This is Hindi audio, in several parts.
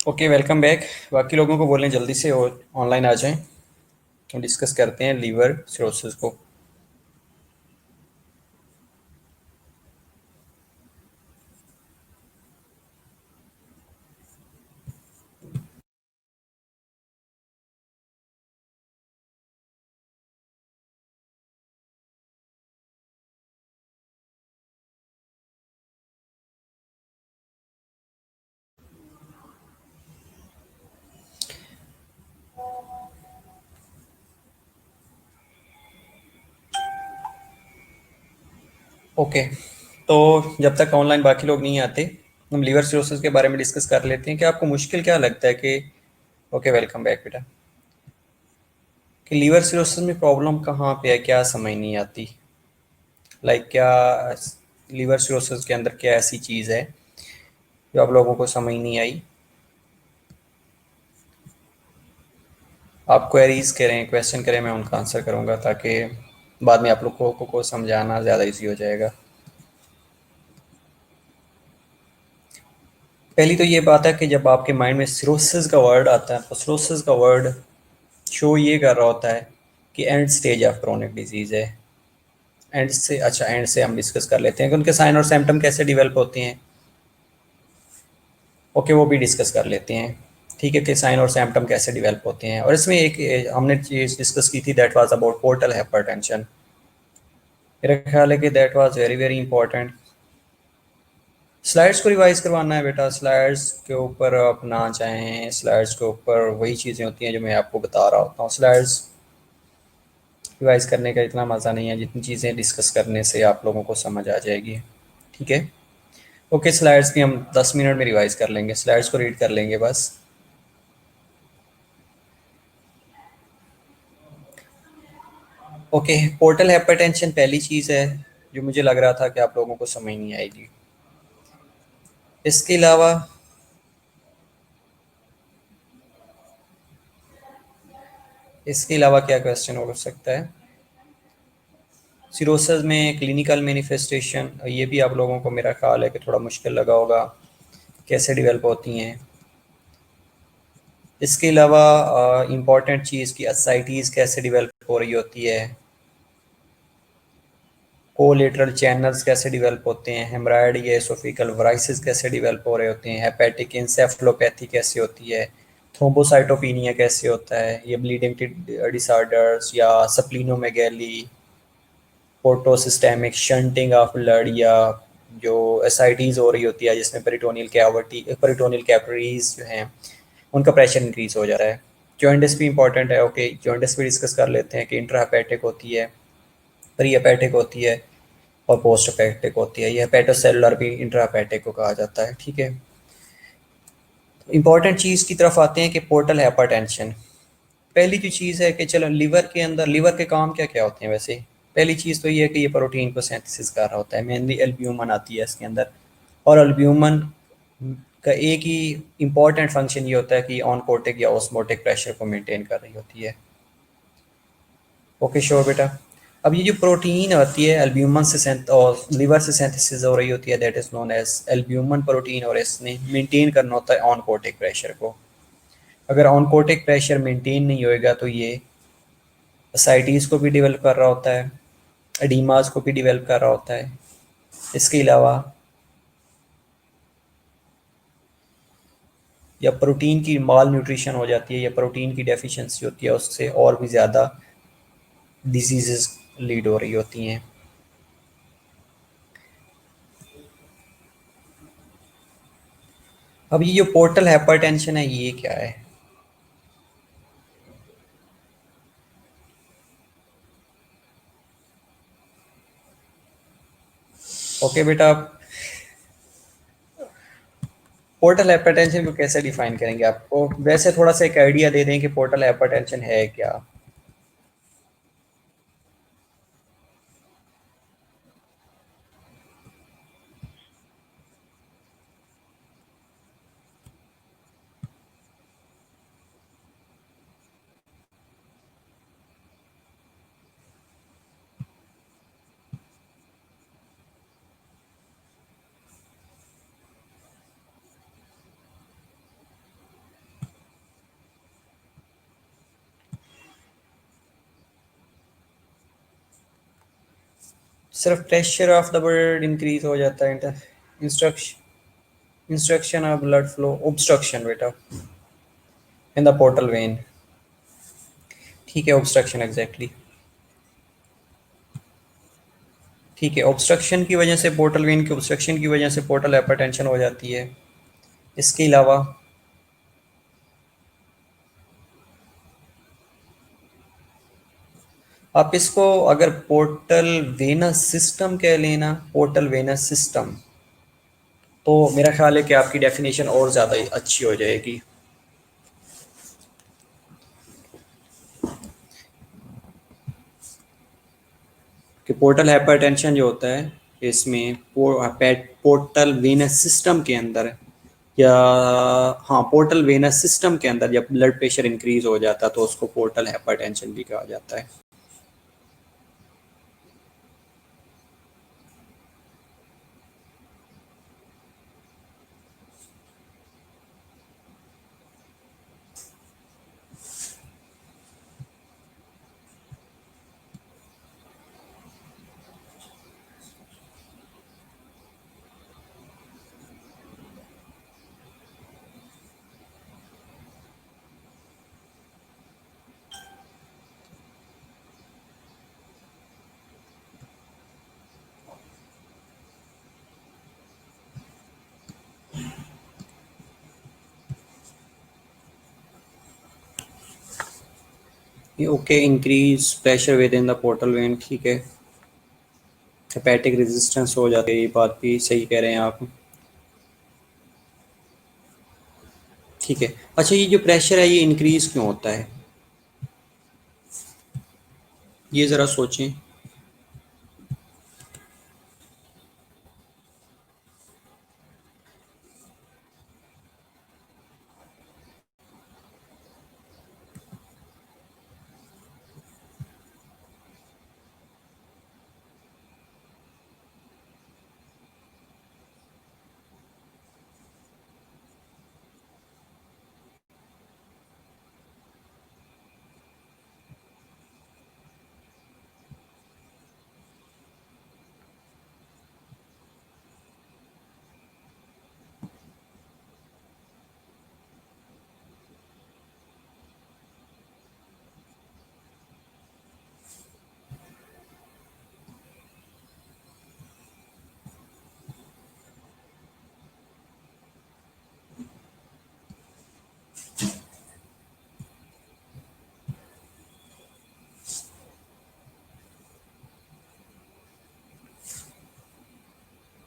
Okay, welcome back. बाकी लोगों को बोलें जल्दी से और ऑनलाइन आ जाएं। हम डिस्कस करते हैं लीवर सिरोसिस को। ओके, तो जब तक ऑनलाइन बाकी लोग नहीं आते, हम लीवर सिरोसिस के बारे में डिस्कस कर लेते हैं कि आपको मुश्किल क्या लगता है कि ओके, वेलकम बैक बेटा। कि लीवर सिरोसिस में प्रॉब्लम कहाँ पे है, क्या समझ नहीं आती। क्या लीवर सिरोसिस के अंदर क्या ऐसी चीज़ है जो आप लोगों को समझ नहीं आई। आप क्वेरीज करें, क्वेश्चन करें, मैं उनका आंसर करूँगा ताकि बाद में आप लोगों को समझाना ज़्यादा इजी हो जाएगा। पहली तो ये बात है कि जब आपके माइंड में सिरोसिस का वर्ड आता है तो सिरोसिस का वर्ड शो ये कर रहा होता है कि and stage of chronic disease है। एंड से हम डिस्कस कर लेते हैं कि उनके साइन और सिम्टम कैसे डेवलप होते हैं। ओके, वो भी डिस्कस कर लेते हैं। ठीक है, कि साइन और सिम्टम कैसे डेवलप होते हैं। और इसमें एक हमने चीज़ डिस्कस की थी, that was about portal hypertension. मेरा ख्याल है कि that was very very important. Slides को रिवाइज करवाना है बेटा। स्लाइड्स के ऊपर आप ना चाहें, स्लाइड्स के ऊपर वही चीज़ें होती हैं जो मैं आपको बता रहा होता हूँ। स्लाइड्स रिवाइज करने का इतना मज़ा नहीं है जितनी चीज़ें डिस्कस करने से आप लोगों को समझ आ जाएगी। ठीक है। ओके, स्लाइड्स भी हम 10 मिनट में रिवाइज कर लेंगे, स्लाइड्स को रीड कर लेंगे बस। ओके, पोर्टल हाइपरटेंशन पहली चीज़ है जो मुझे लग रहा था कि आप लोगों को समझ नहीं आएगी। इसके अलावा क्या क्वेश्चन हो सकता है। सिरोसिस में क्लिनिकल मैनिफेस्टेशन, ये भी आप लोगों को मेरा ख्याल है कि थोड़ा मुश्किल लगा होगा, कैसे डेवलप होती हैं। इसके अलावा इम्पॉर्टेंट चीज़ की एसाइटीज़ कैसे डेवलप हो रही होती है, कोलेटरल चैनल्स कैसे डेवलप होते हैं, हेमराइड या एसोफिकल वराइसिस कैसे डेवलप हो रहे होते हैं, हेपेटिक इंसेफलोपैथी कैसे होती है, थ्रोम्बोसाइटोपिनिया कैसे होता है, ये ब्लीडिंग डिसऑर्डर्स या स्प्लीनोमेगैली, पोर्टोसिस्टेमिक शंटिंग ऑफ ब्लड, या जो एसाइटीज़ हो रही होती है जिसमें पेरिटोनियल कैपिलरीज जो हैं उनका प्रेशर इंक्रीज हो जा रहा है। जॉइंटिस भी इंपॉर्टेंट है। ओके, जॉइंटिस भी डिस्कस कर लेते हैं कि इंट्राहेपेटिक होती है, प्री हेपेटिक होती है और पोस्ट हेपेटिक होती है। ये हेपेटोसेलुलर भी इंट्राहेपेटिक को कहा जाता है। ठीक है। इंपॉर्टेंट चीज़ की तरफ आते हैं कि पोर्टल हाइपरटेंशन। पहली जो चीज़ है कि चलो लीवर के अंदर, लीवर के काम क्या क्या होते हैं वैसे। पहली चीज़ तो ये है कि ये प्रोटीन को सिंथेसिस कर रहा होता है, मेनली एल्ब्यूमिन आती है इसके अंदर। और एल्ब्यूमिन का एक ही इम्पॉर्टेंट फंक्शन ये होता है कि ऑनकोटिक या ऑस्मोटिक प्रेशर को मेंटेन कर रही होती है। ओके श्योर बेटा। अब ये जो प्रोटीन आती है एल्ब्यूमिन से और लीवर से सिंथेसिस हो रही होती है, that is known as albumin protein, और इसने मेंटेन करना होता है ऑनकोटिक प्रेशर को। अगर ऑनकोटिक प्रेशर मेंटेन नहीं होएगा तो ये एसाइटीज़ को भी डेवलप कर रहा होता है, एडीमास को भी डेवलप कर रहा होता है। इसके अलावा या प्रोटीन की माल न्यूट्रिशन हो जाती है या प्रोटीन की डेफिशिएंसी होती है, उससे और भी ज़्यादा डिजीज़ लीड हो रही होती हैं। अब ये जो पोर्टल हाइपरटेंशन है ये क्या है। ओके बेटा, पोर्टल हाइपरटेंशन को कैसे डिफाइन करेंगे आपको, वैसे थोड़ा सा एक आइडिया दे दें कि पोर्टल हाइपरटेंशन है क्या। सिर्फ pressure of the blood increase हो जाता है। Instruction of blood flow obstruction बेटा इन द पोर्टल वेन। ठीक है, ऑब्स्ट्रक्शन एग्जैक्टली। ठीक है, ऑब्स्ट्रक्शन की वजह से पोर्टल वेन की ऑब्स्ट्रक्शन की वजह से पोर्टल हाइपरटेंशन हो जाती है। इसके अलावा आप इसको अगर पोर्टल वेनस सिस्टम कह लेना, पोर्टल वेनस सिस्टम, तो मेरा ख्याल है कि आपकी डेफिनेशन और ज़्यादा अच्छी हो जाएगी। कि पोर्टल हाइपरटेंशन जो होता है इसमें पोर्टल वेनस सिस्टम के अंदर, या हाँ पोर्टल वेनस सिस्टम के अंदर जब ब्लड प्रेशर इंक्रीज हो जाता है तो उसको पोर्टल हाइपरटेंशन भी कहा जाता है। ये okay, increase pressure with in the portal when, ठीक है। हेपेटिक रेजिस्टेंस हो जाती है, ये बात भी सही कह रहे हैं आप। ठीक है, अच्छा ये जो प्रेशर है ये इंक्रीज क्यों होता है, ये ज़रा सोचें।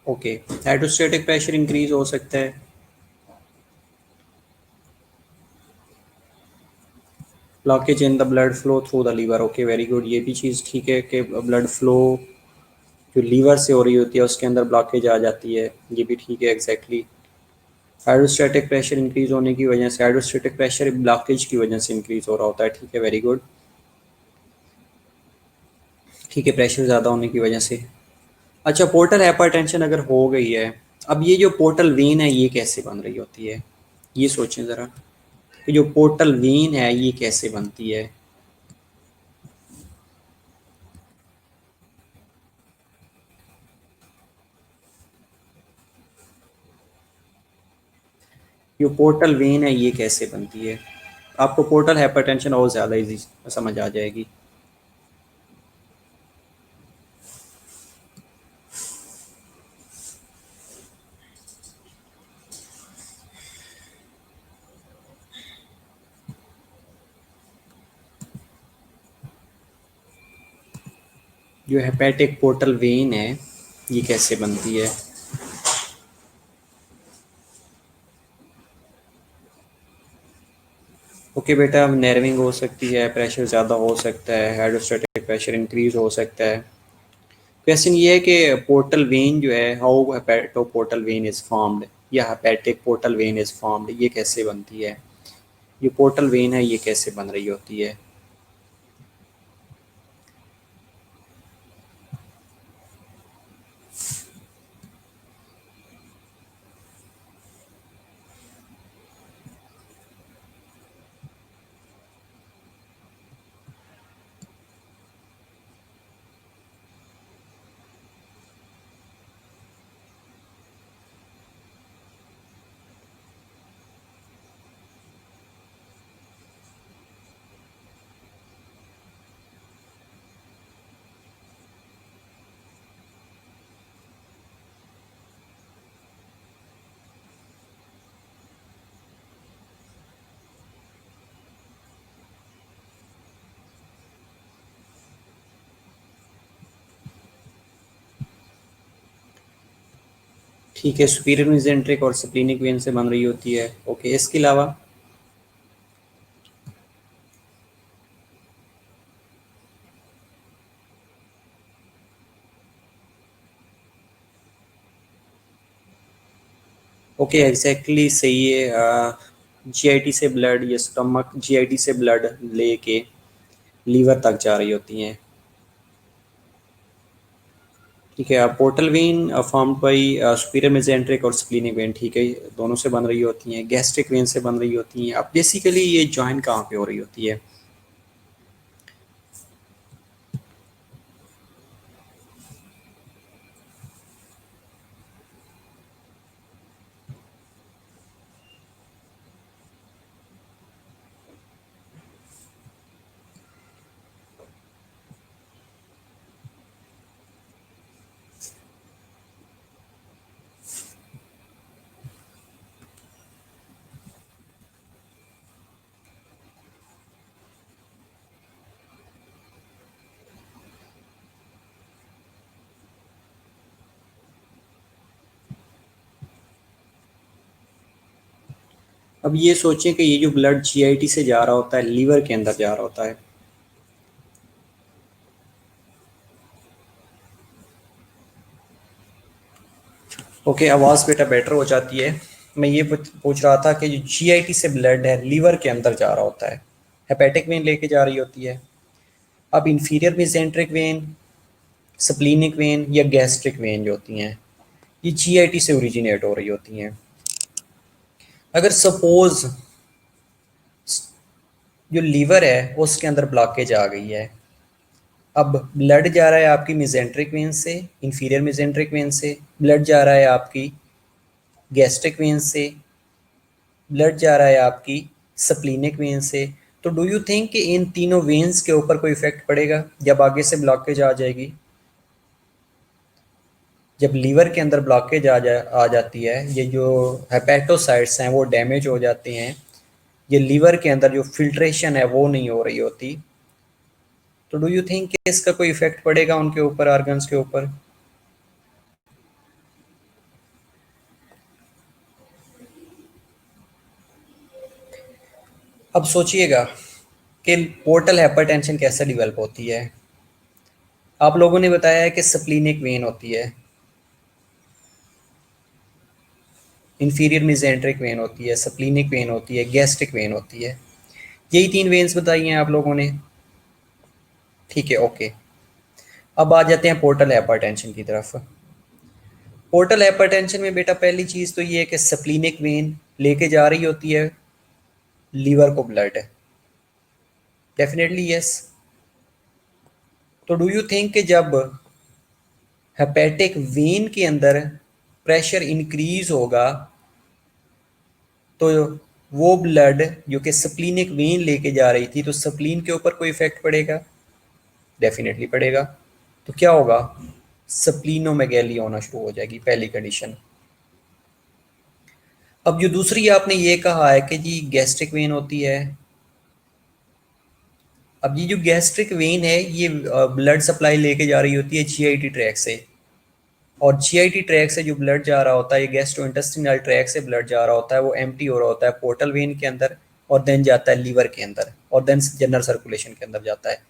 ओके, हाइड्रोस्टेटिक प्रेशर इंक्रीज हो सकता है। Blockage in the blood flow through the liver, okay very good, ये भी चीज़ ठीक है कि ब्लड फ्लो जो लीवर से हो रही होती है उसके अंदर ब्लॉकेज आ जाती है, ये भी ठीक है एग्जैक्टली। हाइड्रोस्टेटिक प्रेशर इंक्रीज होने की वजह से, हाइड्रोस्टेटिक प्रेशर ब्लॉकेज की वजह से इंक्रीज हो रहा होता है, ठीक है वेरी गुड। ठीक है, प्रेशर ज़्यादा होने की वजह से। अच्छा, पोर्टल हाइपरटेंशन अगर हो गई है, अब ये जो पोर्टल वेन है ये कैसे बन रही होती है, ये सोचें ज़रा कि जो पोर्टल वेन है ये कैसे बनती है। जो पोर्टल वेन है ये कैसे बनती है, आपको पोर्टल हाइपरटेंशन और ज़्यादा इजी समझ आ जाएगी। जो हेपेटिक पोर्टल वेन है ये कैसे बनती है। ओके बेटा, नर्विंग हो सकती है, प्रेशर ज़्यादा हो सकता है, हाइड्रोस्टैटिक प्रेशर इंक्रीज हो सकता है। क्वेश्चन ये है कि पोर्टल वेन जो है, how hepato portal vein is formed, या hepatic portal vein is formed, ये कैसे बनती है, ये पोर्टल वेन है ये कैसे बन रही होती है। ठीक है, सुपीरियर मेसेंट्रिक और स्प्लीनिक वेन से बन रही होती है। ओके, इसके अलावा ओके एग्जैक्टली सही है। जीआईटी से ब्लड या स्टमक जीआईटी से ब्लड लेके लीवर तक जा रही होती हैं। ठीक है, portal vein formed by superior mesenteric और स्प्लीनिक वेन, ठीक है, दोनों से बन रही होती हैं। गैस्ट्रिक वेन से बन रही होती हैं। अब बेसिकली ये जॉइन कहाँ पे हो रही होती है? अब ये सोचें कि ये जो ब्लड जीआईटी से जा रहा होता है लीवर के अंदर जा रहा होता है। ओके, आवाज़ बेटा बेटर हो जाती है। मैं ये पूछ रहा था कि जो जीआईटी से ब्लड है लीवर के अंदर जा रहा होता है, हेपेटिक वेन लेके जा रही होती है। अब inferior mesenteric when, splenic when या गैस्ट्रिक वेन जो होती हैं, ये जीआईटी से ओरिजिनेट हो रही होती हैं। अगर सपोज जो लीवर है उसके अंदर ब्लॉकेज आ गई है, अब ब्लड जा रहा है आपकी मेसेंट्रिक वेन से, इंफीरियर मेसेंट्रिक वेन से, ब्लड जा रहा है आपकी गैस्ट्रिक वेन से, ब्लड जा रहा है आपकी स्प्लीनिक वेन से, तो डू यू थिंक कि इन तीनों वेन्स के ऊपर कोई इफेक्ट पड़ेगा जब आगे से ब्लॉकेज आ जाएगी? जब लीवर के अंदर ब्लॉकेज आ जाती है, ये जो हेपेटोसाइट्स हैं वो डैमेज हो जाते हैं, ये लीवर के अंदर जो फिल्ट्रेशन है वो नहीं हो रही होती, तो डू यू थिंक कि इसका कोई इफेक्ट पड़ेगा उनके ऊपर, ऑर्गन्स के ऊपर? अब सोचिएगा कि पोर्टल हाइपरटेंशन कैसे डेवलप होती है। आप लोगों ने बताया है कि स्प्लीनिक वेन होती है, इंफीरियर मेसेंट्रिक वेन होती है, स्प्लीनिक वेन होती है, गैस्ट्रिक वेन होती है। यही तीन वेन्स बताई हैं आप लोगों ने। ठीक है, ओके। अब आ जाते हैं पोर्टल हाइपरटेंशन की तरफ। पोर्टल हाइपरटेंशन में बेटा पहली चीज़ तो ये है कि स्प्लीनिक वेन लेके जा रही होती है लीवर को ब्लड है। Definitely yes. तो डू यू थिंक कि जब हेपेटिक वेन के अंदर प्रेशर इंक्रीज होगा तो वो ब्लड जो कि स्प्लीनिक वेन लेके जा रही थी, तो स्प्लीन के ऊपर कोई इफेक्ट पड़ेगा? डेफिनेटली पड़ेगा। तो क्या होगा? स्प्लीनोमेगैली होना शुरू हो जाएगी, पहली कंडीशन। अब जो दूसरी आपने ये कहा है कि जी गैस्ट्रिक वेन होती है, अब ये जो गैस्ट्रिक वेन है ये ब्लड सप्लाई लेके जा रही होती है जीआईटी ट्रैक से, और जीआईटी ट्रैक से जो ब्लड जा रहा होता है, ये गैस्ट्रोइंटेस्टिनल ट्रैक से ब्लड जा रहा होता है, वो एम्प्टी हो रहा होता है पोर्टल वेन के अंदर, और देन जाता है लीवर के अंदर, और देन जनरल सर्कुलेशन के अंदर जाता है।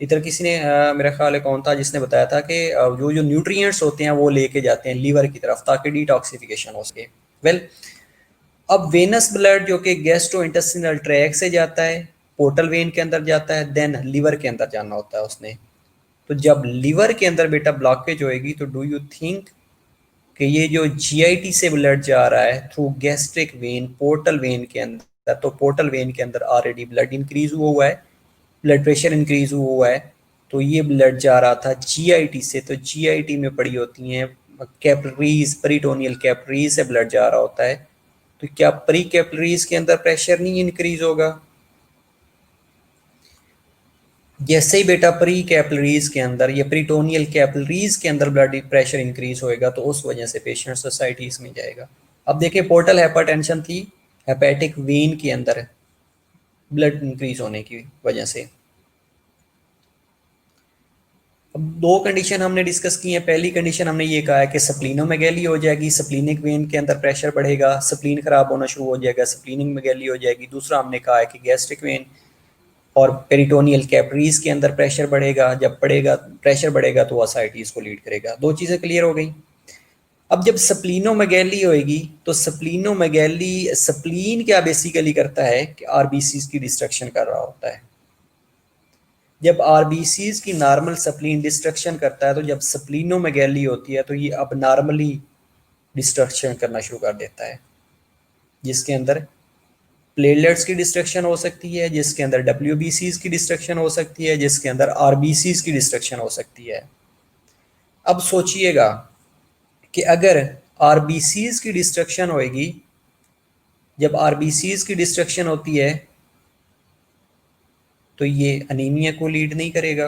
इधर किसी ने मेरा ख्याल है कौन था जिसने बताया था कि जो जो न्यूट्रिएंट्स होते हैं वो लेके जाते हैं लीवर की तरफ ताकि डिटॉक्सिफिकेशन हो सके। वेल, अब वेनस ब्लड जो कि गैस्ट्रोइंटेस्टिनल ट्रैक से जाता है, पोर्टल वेन के अंदर जाता है, देन लीवर के अंदर जाना होता है उसने। तो जब लीवर के अंदर बेटा ब्लॉकेज होएगी तो डू यू थिंक कि ये जो जीआईटी से ब्लड जा रहा है through gastric when portal vein के अंदर, तो पोर्टल वेन के अंदर ऑलरेडी ब्लड इंक्रीज हुआ हुआ है, ब्लड प्रेशर इंक्रीज हुआ हुआ है, तो ये ब्लड जा रहा था जीआईटी से, तो जीआईटी में पड़ी होती हैं कैपिलरीज, पेरिटोनियल कैपिलरीज से ब्लड जा रहा होता है, तो क्या प्री कैपिलरीज के अंदर प्रेशर नहीं इंक्रीज होगा? जैसे ही बेटा प्री कैपिलरीज के अंदर या प्रीटोनियल कैपिलरीज के अंदर ब्लड प्रेशर इंक्रीज होएगा तो उस वजह से पेशेंट सोसाइटीज में जाएगा। अब देखिए, पोर्टल हाइपरटेंशन थी हेपेटिक वेन के अंदर ब्लड इंक्रीज होने की वजह से। अब दो कंडीशन हमने डिस्कस की है। पहली कंडीशन हमने ये कहा है कि स्प्लीनोमेगैली हो जाएगी, स्प्लीनिक वेन के अंदर प्रेशर बढ़ेगा, स्प्लीन खराब होना शुरू हो जाएगा, स्प्लीनिक मेगैली हो जाएगी। दूसरा हमने कहा है कि गैस्ट्रिक वेन और पेरिटोनियल कैपिलरीज के अंदर प्रेशर बढ़ेगा, जब बढ़ेगा प्रेशर बढ़ेगा तो असाइटीज को लीड करेगा। दो चीज़ें क्लियर हो गई। अब जब स्प्लीनोमेगैली होएगी तो स्प्लीनोमेगैली, स्प्लीन क्या बेसिकली करता है कि आरबीसीज की डिस्ट्रक्शन कर रहा होता है। जब आरबीसीज की नॉर्मल स्प्लीन डिस्ट्रक्शन करता है, तो जब स्प्लीनोमेगैली होती है तो ये अब नॉर्मली डिस्ट्रक्शन करना शुरू कर देता है, जिसके अंदर प्लेटलेट्स की डिस्ट्रक्शन हो सकती है, जिसके अंदर डब्ल्यूबीसीज की डिस्ट्रक्शन हो सकती है, जिसके अंदर आरबीसीज की डिस्ट्रक्शन हो सकती है। अब सोचिएगा कि अगर आरबीसीज की डिस्ट्रक्शन होएगी, जब आरबीसीज की डिस्ट्रक्शन होती है तो ये अनीमिया को लीड नहीं करेगा।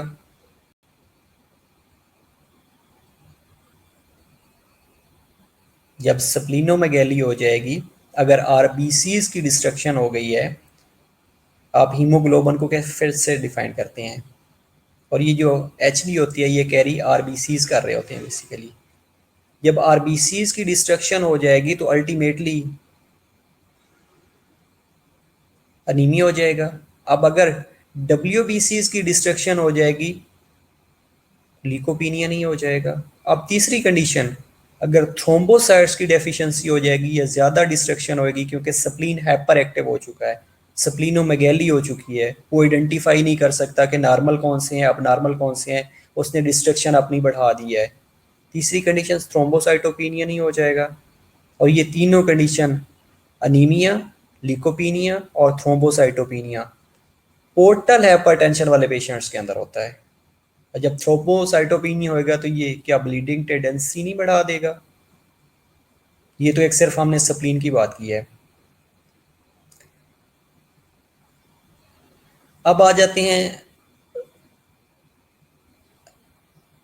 जब स्प्लीनोमेगैली हो जाएगी, अगर आरबीसीज की डिस्ट्रक्शन हो गई है, आप हीमोग्लोबिन को कैसे फिर से डिफाइन करते हैं, और ये जो एच डी होती है ये कैरी आरबीसीज कर रहे होते हैं बेसिकली। जब आरबीसीज की डिस्ट्रक्शन हो जाएगी तो अल्टीमेटली अनीमिया हो जाएगा। अब अगर डब्ल्यूबीसीज की डिस्ट्रक्शन हो जाएगी, लीकोपीनिया नहीं हो जाएगा। अब तीसरी कंडीशन, अगर थ्रोम्बोसाइट्स की डेफिशिएंसी हो जाएगी या ज़्यादा डिस्ट्रक्शन होगी, क्योंकि स्प्लीन हाइपर एक्टिव हो चुका है, स्प्लीनोमेगैली हो चुकी है, वो आइडेंटिफाई नहीं कर सकता कि नॉर्मल कौन से हैं, अब नॉर्मल कौन से हैं, उसने डिस्ट्रक्शन अपनी बढ़ा दी है। तीसरी कंडीशन थ्रोम्बोसाइटोपिनिया नहीं हो जाएगा। और ये तीनों कंडीशन, अनीमिया, लीकोपीनिया और थ्रोम्बोसाइटोपिनिया, पोर्टल हाइपरटेंशन वाले पेशेंट्स के अंदर होता है। और जब थ्रोम्बोसाइटोपिनिया होएगा तो ये क्या ब्लीडिंग टेंडेंसी नहीं बढ़ा देगा? ये तो एक सिर्फ हमने स्प्लीन की बात की है। अब आ जाते हैं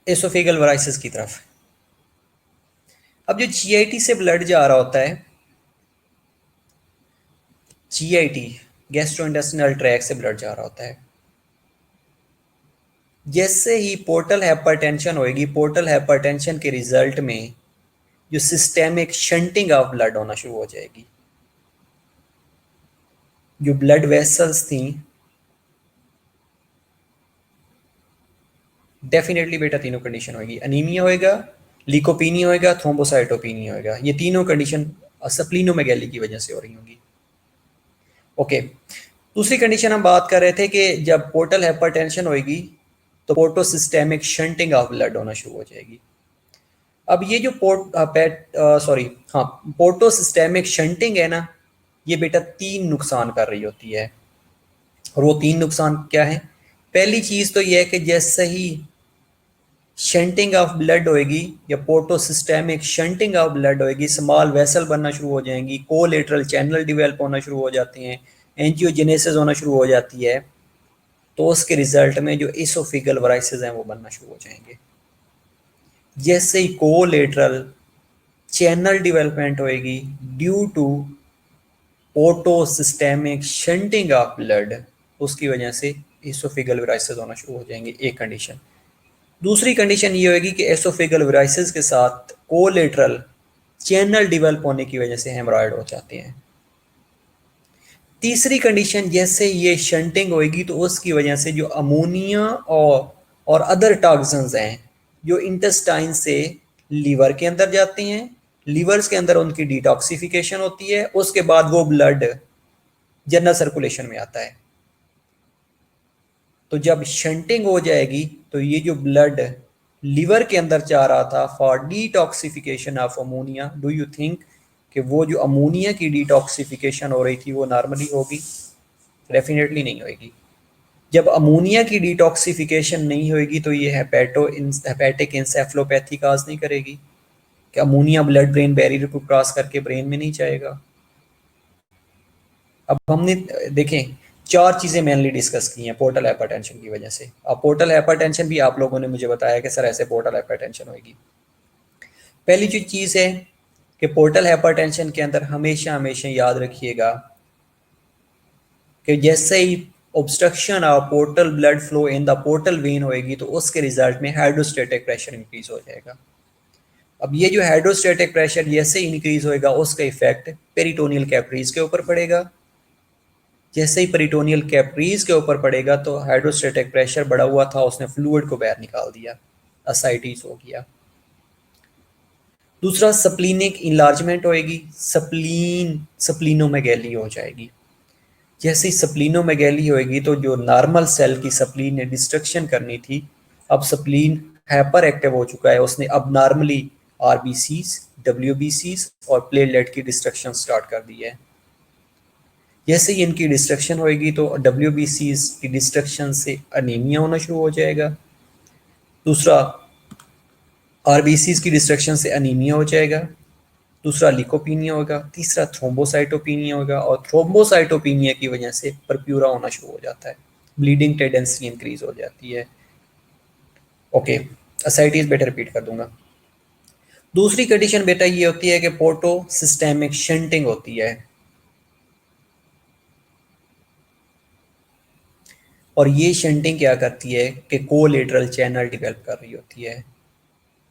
एसोफेगल वराइसिस की तरफ। अब जो जीआईटी से ब्लड जा रहा होता है, जीआईटी गैस्ट्रोइंटेस्टिनल ट्रैक्ट से ब्लड जा रहा होता है, जैसे ही पोर्टल हाइपरटेंशन होएगी, पोर्टल हाइपरटेंशन के रिजल्ट में जो सिस्टेमिक शंटिंग ऑफ ब्लड होना शुरू हो जाएगी। जो ब्लड वेसल्स थी, डेफिनेटली बेटा तीनों कंडीशन होगी, अनीमिया होएगा, लीकोपीनिया होएगा, थ्रोम्बोसाइटोपिनिया होएगा। ये तीनों कंडीशन स्प्लीनोमेगैली की वजह से हो रही होंगी। ओके, दूसरी कंडीशन हम बात कर रहे थे कि जब पोर्टल हाइपरटेंशन होएगी तो पोर्टोसिस्टेमिक शंटिंग ऑफ ब्लड होना शुरू हो जाएगी। अब ये जो पोर्टोसिस्टेमिक शंटिंग है ना, ये बेटा तीन नुकसान कर रही होती है। और वो तीन नुकसान क्या है? पहली चीज तो ये है कि जैसे ही शंटिंग ऑफ ब्लड होएगी या पोर्टोसिस्टेमिक शंटिंग ऑफ ब्लड होएगी, स्मॉल वेसल बनना शुरू हो जाएंगी, कोलेटरल चैनल डिवेल्प होना शुरू हो जाते हैं, एंजियोजेनेसिस होना शुरू हो जाती है, तो उसके रिजल्ट में जो एसोफेगल वराइसिस हैं वो बनना शुरू हो जाएंगे। जैसे ही कोलेटरल चैनल डेवलपमेंट होएगी due to portosystemic shunting of blood, उसकी वजह से एसोफेगल वराइसिस होना शुरू हो जाएंगे, एक कंडीशन। दूसरी कंडीशन ये होगी कि एसोफेगल वराइसिस के साथ कोलेटरल चैनल डेवलप होने की वजह से हेमरॉयड हो जाते हैं। तीसरी कंडीशन, जैसे ये शंटिंग होगी तो उसकी वजह से जो अमोनिया और अदर टॉक्सिन्स हैं जो इंटेस्टाइन से लीवर के अंदर जाते हैं, लीवर्स के अंदर उनकी डिटॉक्सिफिकेशन होती है, उसके बाद वो ब्लड जनरल सर्कुलेशन में आता है। तो जब शंटिंग हो जाएगी तो ये जो ब्लड लीवर के अंदर जा रहा था for detoxification of ammonia, do you think कि वो जो अमोनिया की डिटॉक्सिफिकेशन हो रही थी वो नॉर्मली होगी? डेफिनेटली नहीं होगी। जब अमोनिया की डिटॉक्सिफिकेशन नहीं होगी तो ये हेपेटिक इंसेफ्लोपैथी काज नहीं करेगी कि अमोनिया ब्लड ब्रेन बैरियर को क्रॉस करके ब्रेन में नहीं जाएगा। अब हमने देखें चार चीज़ें मेनली डिस्कस की हैं पोर्टल हाइपरटेंशन की वजह से। अब पोर्टल हाइपरटेंशन भी आप लोगों ने मुझे बताया कि सर ऐसे पोर्टल हाइपरटेंशन होगी। पहली जो चीज़ है कि पोर्टल हाइपरटेंशन के अंदर हमेशा हमेशा याद रखिएगा कि जैसे ही obstruction of portal blood flow in the portal vein होएगी तो उसके रिजल्ट में हाइड्रोस्टेटिक प्रेशर इंक्रीज हो जाएगा। अब ये जो हाइड्रोस्टेटिक प्रेशर जैसे इंक्रीज होएगा उसका इफेक्ट पेरिटोनियल कैपिलरीज के ऊपर पड़ेगा। जैसे ही पेरिटोनियल कैपिलरीज के ऊपर पड़ेगा तो हाइड्रोस्टेटिक प्रेशर बढ़ा हुआ था, उसने फ्लूइड को बाहर निकाल दिया, असाइटिस हो गया। दूसरा सप्लीनिक इनलार्जमेंट होएगी, सप्लीनोमेगैली हो जाएगी। जैसे ही सप्लीनोमेगैली होएगी तो जो नॉर्मल सेल की सप्लीन ने डिस्ट्रक्शन करनी थी, अब सप्लीन हाइपर एक्टिव हो चुका है, उसने अब नॉर्मली आरबीसीज, डब्ल्यूबीसीज और प्लेटलेट की डिस्ट्रक्शन स्टार्ट कर दी है। जैसे ही इनकी डिस्ट्रक्शन होएगी तो डब्ल्यूबीसीज की डिस्ट्रक्शन से अनीमिया होना शुरू हो जाएगा। दूसरा आरबीसीज की डिस्ट्रक्शन से अनीमिया हो जाएगा। दूसरा लिकोपीनिया होगा। तीसरा थ्रोम्बोसाइटोपिनिया होगा और थ्रोम्बोसाइटोपिनिया की वजह से परप्यूरा होना शुरू हो जाता है, ब्लीडिंग टेंडेंसी इंक्रीज हो जाती है। ओके, असाइटिस बेटा रिपीट कर दूंगा। दूसरी कंडीशन बेटा ये होती है कि पोर्टो सिस्टेमिक शंटिंग होती है, और ये शंटिंग क्या करती है कि कोलेटरल चैनल डेवलप कर रही होती है।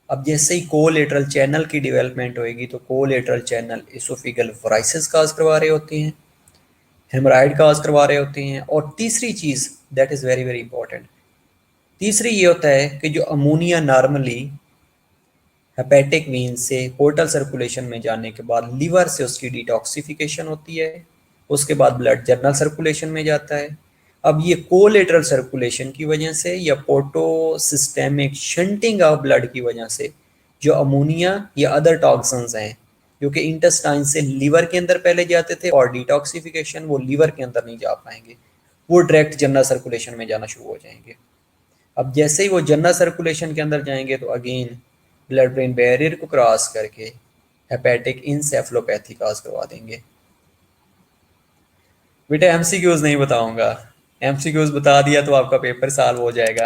अब जैसे ही कोलेटरल चैनल की डेवलपमेंट होएगी तो कोलेटरल चैनल इसोफिगल वराइसिस काज करवा रहे होते हैं, हेमराइड काज करवा रहे होते हैं। और तीसरी चीज़ that is very very important, तीसरी ये होता है कि जो अमोनिया नॉर्मली हेपेटिक वीन से पोर्टल सर्कुलेशन में जाने के बाद लीवर से उसकी डिटॉक्सिफिकेशन होती है, उसके बाद ब्लड जर्नल सर्कुलेशन में जाता है। अब ये कोलेटरल सर्कुलेशन की वजह से या porto systemic shunting of blood की वजह से जो अमोनिया या अदर टॉक्सिन्स हैं जो कि इंटेस्टाइन से लीवर के अंदर पहले जाते थे और डिटॉक्सिफिकेशन वो लीवर के अंदर नहीं जा पाएंगे, वो डायरेक्ट जनरल सर्कुलेशन में जाना शुरू हो जाएंगे। अब जैसे ही वो जनरल सर्कुलेशन के अंदर जाएंगे तो अगेन ब्लड ब्रेन बैरियर को क्रॉस करके हेपेटिक इंसेफ्लोपैथी काज करवा देंगे। बेटा एमसीक्यूज नहीं बताऊंगा, एमसीक्यूज बता दिया तो आपका पेपर सॉल्व हो जाएगा,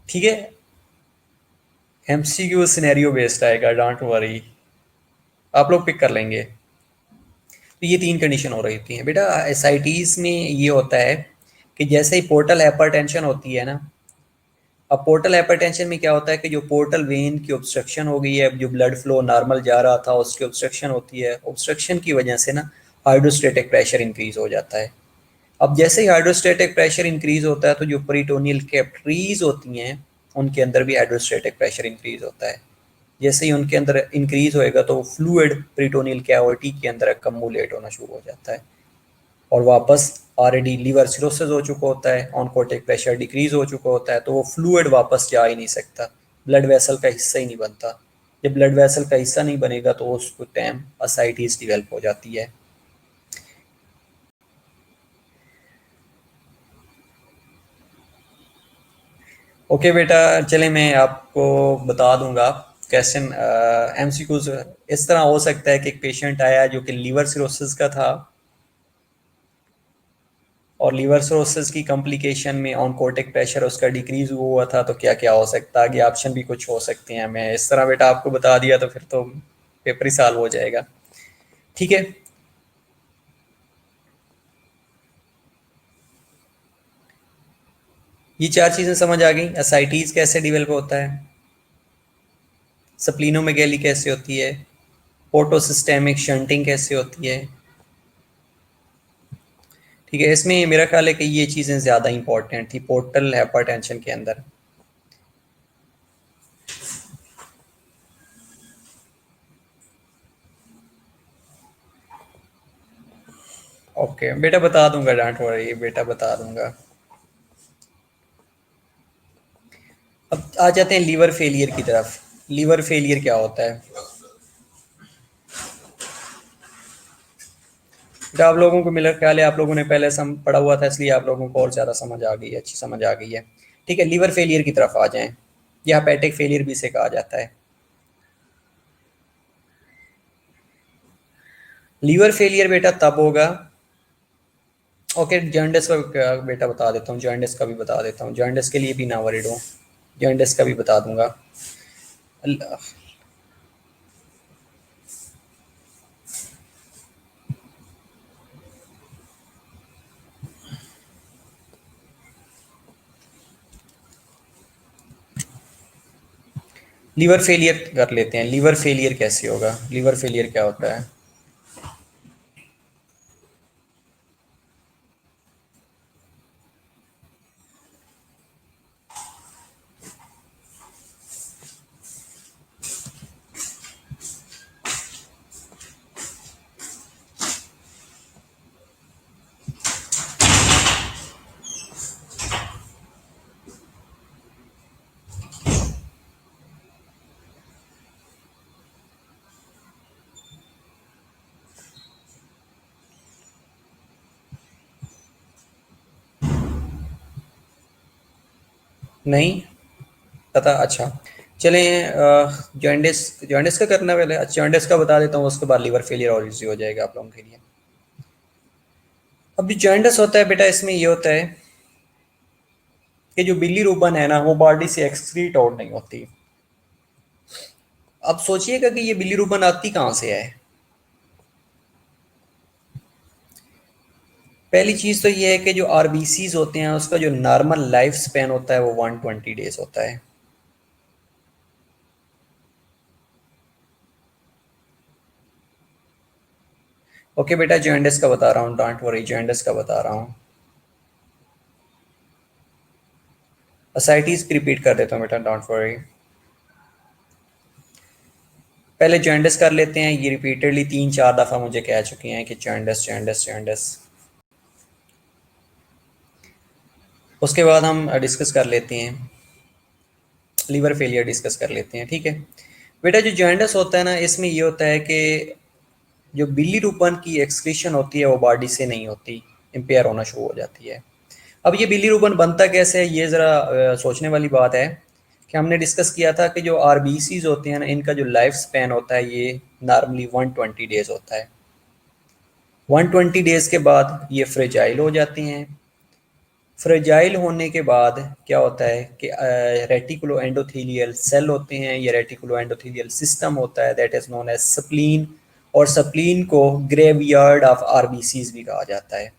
ठीक है। एमसीक्यू सिनेरियो बेस्ड आएगा, डोंट वरी, आप लोग पिक कर लेंगे। तो ये तीन कंडीशन हो रही होती हैं बेटा एसआईटीज में। ये होता है कि जैसे ही पोर्टल हाइपरटेंशन होती है ना, अब पोर्टल हाइपरटेंशन में क्या होता है कि जो पोर्टल वेन की ऑब्स्ट्रक्शन हो गई है, जो ब्लड फ्लो नॉर्मल जा रहा था उसकी ऑब्स्ट्रक्शन होती है, ऑब्स्ट्रक्शन की वजह से ना हाइड्रोस्टेटिक प्रेशर इंक्रीज हो जाता है। अब जैसे ही हाइड्रोस्टेटिक प्रेशर इंक्रीज होता है तो जो पेरिटोनियल कैपिलरीज होती हैं उनके अंदर भी हाइड्रोस्टेटिक प्रेशर इंक्रीज होता है। जैसे ही उनके अंदर इंक्रीज होएगा तो फ्लूइड पेरिटोनियल कैविटी के अंदर अकमुलेट होना शुरू हो जाता है और वापस ऑलरेडी लीवर सिरोसिस हो चुका होता है, ऑनकोटिक प्रेशर डिक्रीज हो चुका होता है, तो वो फ्लूइड वापस जा ही नहीं सकता, ब्लड वेसल का हिस्सा ही नहीं बनता। जब ब्लड वेसल का हिस्सा नहीं बनेगा तो उसको टाइम असाइटिस डेवलप हो जाती है। ओके बेटा, चले मैं आपको बता दूंगा क्वेश्चन एमसीक्यूज। इस तरह हो सकता है कि एक पेशेंट आया जो कि लीवर सिरोसिस का था और लीवर सिरोसिस की कॉम्प्लिकेशन में ऑनकोटिक प्रेशर उसका डिक्रीज हुआ था, तो क्या क्या हो सकता है, आगे ऑप्शन भी कुछ हो सकते हैं। मैं इस तरह बेटा आपको बता दिया तो फिर तो पेपर ही सॉल्व हो जाएगा, ठीक है। ये चार चीज़ें समझ आ गई, एसाइटीज कैसे डेवलप होता है, सप्लीनोमेगैली कैसे होती है, पोर्टोसिस्टेमिक शंटिंग कैसे होती है, ठीक है। इसमें मेरा ख्याल है कि ये चीज़ें ज़्यादा इंपॉर्टेंट थी पोर्टल हाइपरटेंशन के अंदर। ओके बेटा बता दूंगा, डोंट वरी बेटा बता दूंगा। अब आ जाते हैं लीवर फेलियर की तरफ। लीवर फेलियर क्या होता है बेटा, आप लोगों को मेरा ख्याल है आप लोगों ने पहले सम पढ़ा हुआ था इसलिए आप लोगों को और ज़्यादा समझ आ गई है, अच्छी समझ आ गई है, ठीक है। लीवर फेलियर की तरफ आ जाएं, या हेपेटिक फेलियर भी इसे कहा जाता है। लीवर फेलियर बेटा तब होगा, ओके जॉन्डिस का बेटा बता देता हूँ, जॉन्डिस का भी बता देता हूँ, जॉन्डिस के लिए भी ना वरीड हो, जॉन्डिस का भी बता दूंगा। लीवर फेलियर कर लेते हैं। लीवर फेलियर कैसे होगा? लीवर फेलियर क्या होता है? नहीं पता? अच्छा, चलें जॉन्डिस, जॉन्डिस का करना पहले। अच्छा, जॉन्डिस का बता देता हूँ, उसके बाद लीवर फेलियर और इजी हो जाएगा आप लोगों के लिए। अब जो जॉन्डिस होता है बेटा, इसमें ये होता है कि जो बिलीरुबन है ना, वो बॉडी से एक्सक्रीट आउट नहीं होती। अब सोचिएगा कि ये बिलीरुबन आती कहाँ से है। पहली चीज़ तो ये है कि जो आरबीसीज होते हैं उसका जो नॉर्मल लाइफ स्पैन होता है वो 120 डेज होता है। ओके बेटा, जॉन्डिस का बता रहा हूँ, डोंट वरी, जॉन्डिस का बता रहा हूँ। असाइटीज की रिपीट कर देता हूँ बेटा, डोंट वरी। पहले जॉन्डिस कर लेते हैं। ये रिपीटेडली 3-4 दफ़ा मुझे कह चुके हैं कि जॉन्डिस जॉन्डिस जॉन्डिस। उसके बाद हम डिस्कस कर लेते हैं लीवर फेलियर, डिस्कस कर लेते हैं, ठीक है बेटा। जो जॉन्डिस होता है ना, इसमें ये होता है कि जो बिलीरुबन की एक्सक्रीशन होती है वो बॉडी से नहीं होती, इम्पेयर होना शुरू हो जाती है। अब ये बिलीरुबन बनता कैसे है, ये ज़रा सोचने वाली बात है कि हमने डिस्कस किया था कि जो आरबीसीज होते हैं ना, इनका जो लाइफ स्पैन होता है ये नॉर्मली 120 डेज होता है। 120 डेज के बाद ये फ्रेजाइल हो जाती हैं। फ्रेजाइल होने के बाद क्या होता है कि रेटिकुलो एंडोथीलियल सेल होते हैं, ये रेटिकुलो एंडोथीलियल सिस्टम होता है, that is known as spleen. और स्प्लीन को ग्रेवयार्ड ऑफ आरबीसीज भी कहा जाता है।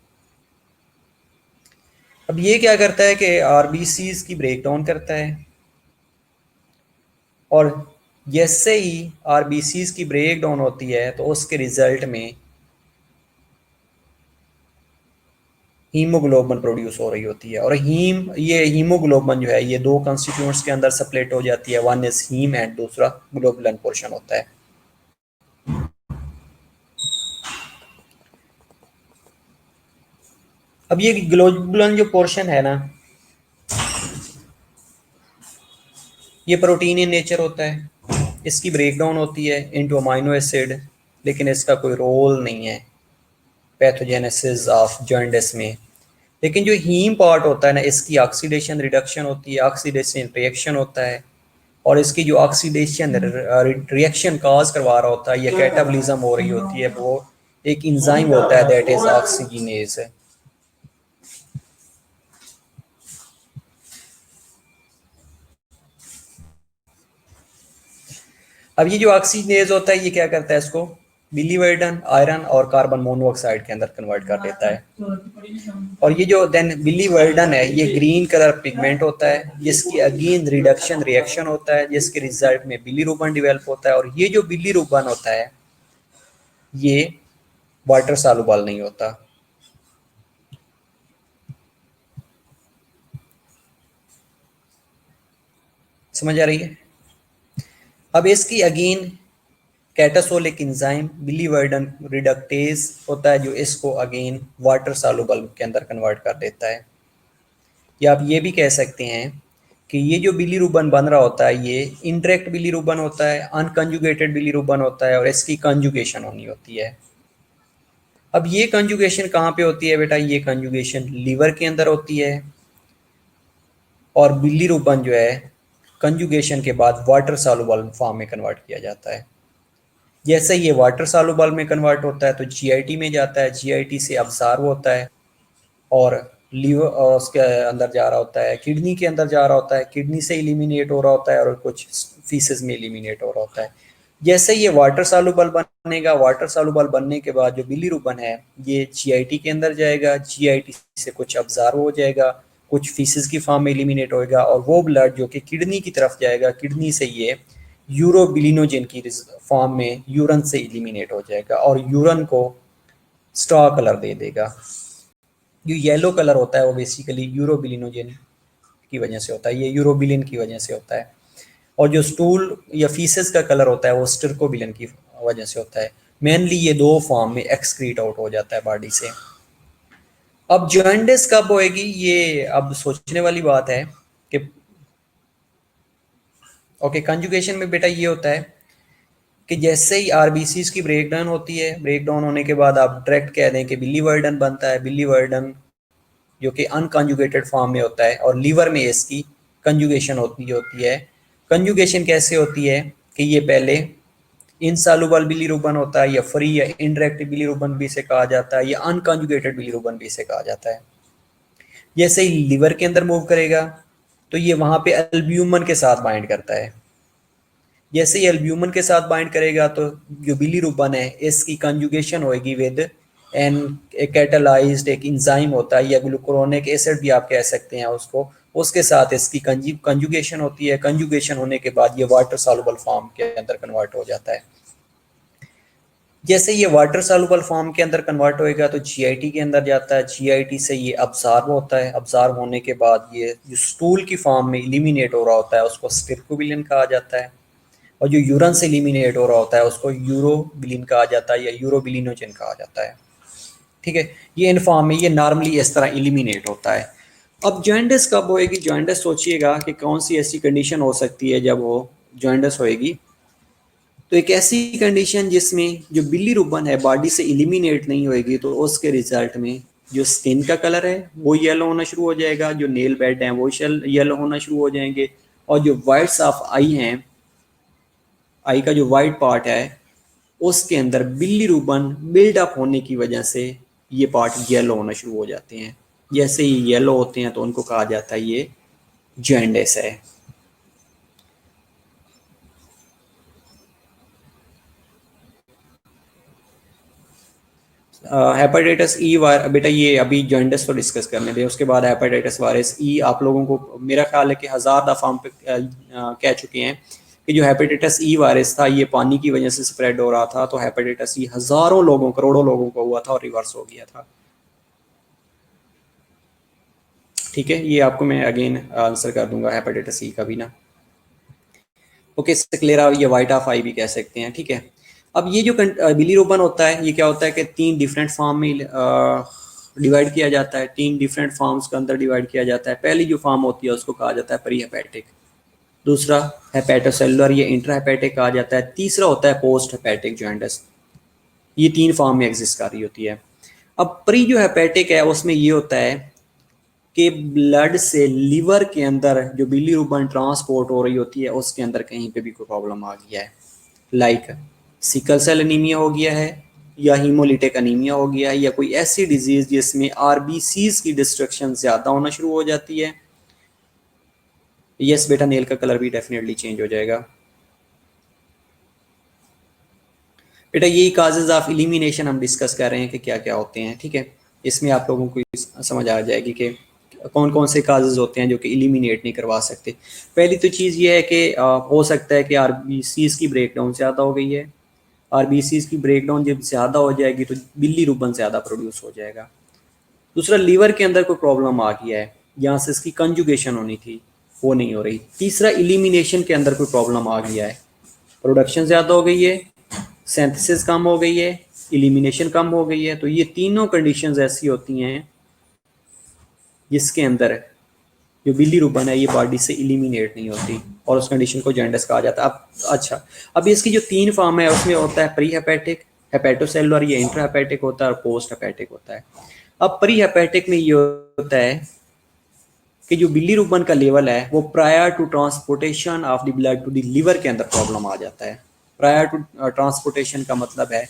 अब ये क्या करता है कि आरबीसीज की ब्रेक डाउन करता है, और जैसे ही आरबीसीज की ब्रेक डाउन होती है तो उसके रिजल्ट में हीमोग्लोबिन प्रोड्यूस हो रही होती है। और ये हीमोग्लोबिन जो है ये दो कंस्टिट्यूएंट्स के अंदर सेपरेट हो जाती है, वन इज हीम एंड दूसरा ग्लोबुलन पोर्शन होता है। अब ये ग्लोबुलन जो पोर्शन है ना, ये प्रोटीन इन नेचर होता है। इसकी ब्रेकडाउन होती है इनटू अमाइनो एसिड, लेकिन इसका कोई रोल नहीं है पैथोजेनेसिस ऑफ जॉन्डिस में। लेकिन जो हीम पार्ट होता है ना, इसकी ऑक्सीडेशन रिडक्शन होती है, ऑक्सीडेशन रिएक्शन होता है। और इसकी जो ऑक्सीडेशन रिएक्शन काज करवा रहा होता है, ये कैटाबॉलिज्म हो रही होती है, वो एक इंजाइम होता है, दैट इज ऑक्सीजनेज। अब ये जो ऑक्सीजनेज होता है ये क्या करता है, इसको बिलीवर्डन, आयरन और कार्बन मोनोऑक्साइड के अंदर कन्वर्ट कर देता है। और ये जो देन बिलीवर्डन है ये ग्रीन कलर पिगमेंट होता है, जिसकी अगेन रिडक्शन रिएक्शन होता है, जिसके रिजल्ट में बिलीरुबन डेवलप होता है। और ये जो बिलीरुबन होता है ये वाटर सॉल्युबल नहीं होता। समझ आ रही है? अब इसकी अगेन कैटासोलिक इंजाइम बिलीवर्डन रिडक्टेज होता है, जो इसको अगेन वाटर सॉल्युबल के अंदर कन्वर्ट कर देता है। या आप ये भी कह सकते हैं कि ये जो बिलीरुबन बन रहा होता है ये इंटरेक्ट बिलीरुबन होता है, अनकंजुगेटेड बिलीरुबन होता है, और इसकी कंजुगेशन होनी होती है। अब ये कंजुगेशन कहाँ पे होती है बेटा? ये कंजुगेशन लीवर के अंदर होती है। और बिलीरुबन जो है कंजुगेशन के बाद वाटर सॉल्युबल फॉर्म में कन्वर्ट किया जाता है। जैसे ये वाटर सॉल्युबल में कन्वर्ट होता है तो जीआईटी में जाता है, जीआईटी से अब्जॉर्ब होता है और लीवर उसके अंदर जा रहा होता है, किडनी के अंदर जा रहा होता है, किडनी से एलिमिनेट हो रहा होता है और कुछ फीसेस में एलिमिनेट हो रहा होता है। जैसे ये वाटर सॉल्युबल बनेगा, वाटर सॉल्युबल बनने के बाद जो बिलीरुबन है ये जीआईटी के अंदर जाएगा, जीआईटी से कुछ अब्जॉर्ब हो जाएगा, कुछ फीसेस की फॉर्म में एलिमिनेट होएगा, और वो ब्लड जो कि किडनी की तरफ जाएगा, किडनी से ये यूरोबिलिनोजेन की फॉर्म में यूरन से इलिमिनेट हो जाएगा और यूरन को स्टार कलर दे देगा। जो येलो कलर होता है वो बेसिकली यूरोबिलिनोजेन की वजह से होता है, ये यूरोबिलिन की वजह से होता है। और जो स्टूल या फीसेस का कलर होता है वो स्टिरकोबिलिन की वजह से होता है। मेनली ये दो फॉर्म में एक्सक्रीट आउट हो जाता है बॉडी से। अब जॉइंटिस कब होएगी, ये अब सोचने वाली बात है कि ओके कंजुगेशन में बेटा ये होता है कि जैसे ही आरबीसीज की ब्रेक डाउन होती है, ब्रेक डाउन होने के बाद आप डायरेक्ट कह दें कि बिलीवर्डन बनता है। बिलीवर्डन जो कि अनकंजुगेटेड फॉर्म में होता है और लीवर में इसकी कंजुगेशन होती है। कंजुगेशन कैसे होती है कि ये पहले इनसॉल्युबल बिलीरुबन होता है या फ्री या इनडायरेक्ट बिलीरुबन भी से कहा जाता है या अनकंजुगेटेड बिलीरुबन भी से कहा जाता है। जैसे ही लीवर के अंदर मूव करेगा तो ये वहां पे एल्ब्यूमिन के साथ बाइंड करता है। जैसे ही एल्ब्यूमिन के साथ बाइंड करेगा तो जो बिलीरुबन है इसकी कंजुगेशन होगी विद एन कैटालाइज्ड एक इंजाइम होता है या ग्लूकुरोनिक एसिड भी आप कह सकते हैं उसको, उसके साथ इसकी कंजुगेशन होती है। कंजुगेशन होने के बाद ये वाटर सॉल्युबल फॉर्म के अंदर कन्वर्ट हो जाता है। जैसे ये वाटर सॉल्युबल फॉर्म के अंदर कन्वर्ट होएगा तो जीआईटी के अंदर जाता है। जीआईटी से ये अब्जॉर्ब होता है। अब्जॉर्ब होने के बाद ये जो स्टूल की फॉर्म में इलिमिनेट हो रहा होता है उसको स्टिरकोबिलिन कहा जाता है और जो यूरन से इलिमिनेट हो रहा होता है उसको यूरोबिलिन कहा जाता है या यूरोबिलिनोजेन कहा जाता है। ठीक है, ये इन फॉर्म में ये नॉर्मली इस तरह इलिमिनेट होता है। अब जॉइंटिस कब होएगी? जॉइंटिस सोचिएगा कि कौन सी ऐसी कंडीशन हो सकती है जब वो जॉइंटिस होएगी। तो एक ऐसी कंडीशन जिसमें जो बिलीरुबिन है बॉडी से इलिमिनेट नहीं होएगी तो उसके रिजल्ट में जो स्किन का कलर है वो येलो होना शुरू हो जाएगा, जो नेल बेड हैं वो येलो होना शुरू हो जाएंगे और जो वाइट्स ऑफ आई हैं, आई का जो वाइट पार्ट है उसके अंदर बिलीरुबिन बिल्डअप होने की वजह से ये पार्ट येलो होना शुरू हो जाते हैं। जैसे ही येलो होते हैं तो उनको कहा जाता है ये जॉइंटिस है। हेपेटाइटिस ई वायरस बेटा ये अभी जॉइंटिस को डिस्कस करने दें, उसके बाद हेपेटाइटिस वायरस ई आप लोगों को मेरा ख्याल है कि 1000 दफ़ा हम कह चुके हैं कि जो हेपेटाइटिस ई वायरस था ये पानी की वजह से स्प्रेड हो रहा था। तो हेपेटाइटिस ई हज़ारों लोगों करोड़ों लोगों को हुआ था और रिवर्स हो गया था। ठीक है, ये आपको मैं अगेन आंसर कर दूंगा हेपेटाइटिस ई का भी ना। ओके, स्क्लेरा या वाइट ऑफ आई भी कह सकते हैं। ठीक है, अब ये जो बिलीरुबिन होता है ये क्या होता है कि 3 डिफरेंट फॉर्म में डिवाइड किया जाता है। 3 डिफरेंट फॉर्म्स के अंदर डिवाइड किया जाता है। पहली जो फॉर्म होती है उसको कहा जाता है प्री हेपेटिक, दूसरा हेपेटोसेलुलर या इंट्रा हेपेटिक कहा जाता है, तीसरा होता है पोस्ट हेपेटिक जॉइंटिस। ये 3 फॉर्म में एग्जिस्ट कर रही होती है। अब प्री जो हेपेटिक है उसमें ये होता है कि ब्लड से लीवर के अंदर जो बिलीरुबिन ट्रांसपोर्ट हो रही होती है उसके अंदर कहीं पे भी कोई प्रॉब्लम आ गया है, लाइक सिकल सेल एनीमिया हो गया है या हीमोलिटिक एनीमिया हो गया है या कोई ऐसी डिजीज जिसमें आरबीसीज की डिस्ट्रक्शन ज़्यादा होना शुरू हो जाती है। यस बेटा, नेल का कलर भी डेफिनेटली चेंज हो जाएगा। बेटा यही काजेज ऑफ इलिमिनेशन हम डिस्कस कर रहे हैं कि क्या क्या होते हैं। ठीक है, इसमें आप लोगों को समझ आ जाएगी कि कौन कौन से काजेज होते हैं जो कि इलिमिनेट नहीं करवा सकते। पहली तो चीज़ ये है कि हो सकता है कि आरबीसीज की ब्रेकडाउन ज़्यादा हो गई है। आरबीसीज की ब्रेकडाउन जब ज़्यादा हो जाएगी तो बिलीरुबिन ज़्यादा प्रोड्यूस हो जाएगा। दूसरा, लीवर के अंदर कोई प्रॉब्लम आ गया है, जहाँ से इसकी कंजुगेशन होनी थी वो नहीं हो रही। तीसरा, इलिमिनेशन के अंदर कोई प्रॉब्लम आ गया है, प्रोडक्शन ज़्यादा हो गई है, सिंथेसिस कम हो गई है, इलिमिनेशन कम हो गई है। तो ये तीनों कंडीशंस ऐसी होती हैं जिसके अंदर जो बिलीरुबिन है ये बॉडी से इलिमिनेट नहीं होती और उस कंडीशन को जॉइंटिस कहा जाता है। अब अच्छा, अब इसकी जो 3 फॉर्म है उसमें होता है प्री हेपेटिक, हेपेटोसेलुलर या इंट्रा हेपेटिक होता है और पोस्ट हेपेटिक होता है। अब प्री हेपेटिक में ये होता है कि जो बिलीरुबिन का लेवल है वो prior to transportation of the blood to the liver के अंदर प्रॉब्लम आ जाता है। प्रायर टू ट्रांसपोर्टेशन का मतलब है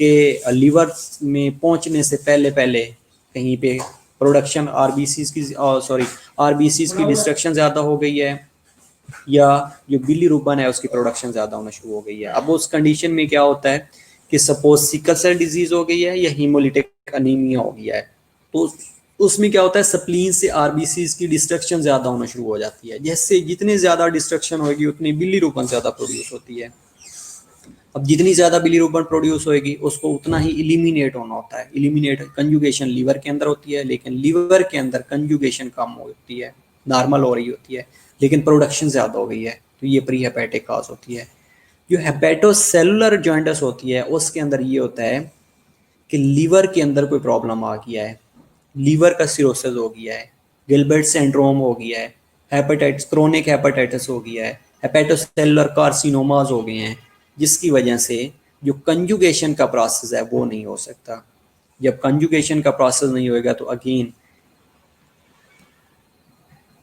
कि लीवर में पहुंचने से पहले पहले कहीं पे प्रोडक्शन आरबीसीज की आरबीसीज की डिस्ट्रक्शन ज़्यादा हो गई है या जो बिलीरुबिन है उसकी प्रोडक्शन ज़्यादा होना शुरू हो गई है। अब उस कंडीशन में क्या होता है कि सपोज सिकल सेल डिजीज हो गई है या हीमोलिटिक अनीमिया हो गया है, तो उसमें क्या होता है, स्प्लीन से आरबीसीज की डिस्ट्रक्शन ज्यादा होना शुरू हो जाती है। जैसे जितनी ज्यादा डिस्ट्रक्शन होगी उतनी बिलीरुबिन ज्यादा प्रोड्यूस होती है। अब जितनी ज्यादा बिलीरुबिन प्रोड्यूस होगी उसको उतना ही इलिमिनेट होना होता है। इलिमिनेट कंजुगेशन लीवर के अंदर होती है, लेकिन लीवर के अंदर कंजुगेशन कम होती है, नॉर्मल हो रही होती है, लेकिन प्रोडक्शन ज्यादा हो गई है, तो ये प्री हेपेटिक काज होती है। जो हेपेटोसेलुलर जॉइंटस होती है उसके अंदर ये होता है कि लीवर के अंदर कोई प्रॉब्लम आ गया है, लीवर का सिरोसिस हो गया है, गिलबर्ट सिंड्रोम हो गया है, हेपेटाइटिस, क्रोनिक हेपेटाइटिस हो गया है, हेपेटोसेलुलर कार्सिनोमास हो गए हैं, जिसकी वजह से जो कंजुगेशन का प्रोसेस है वो नहीं हो सकता। जब कंजुगेशन का प्रोसेस नहीं होएगा तो अगेन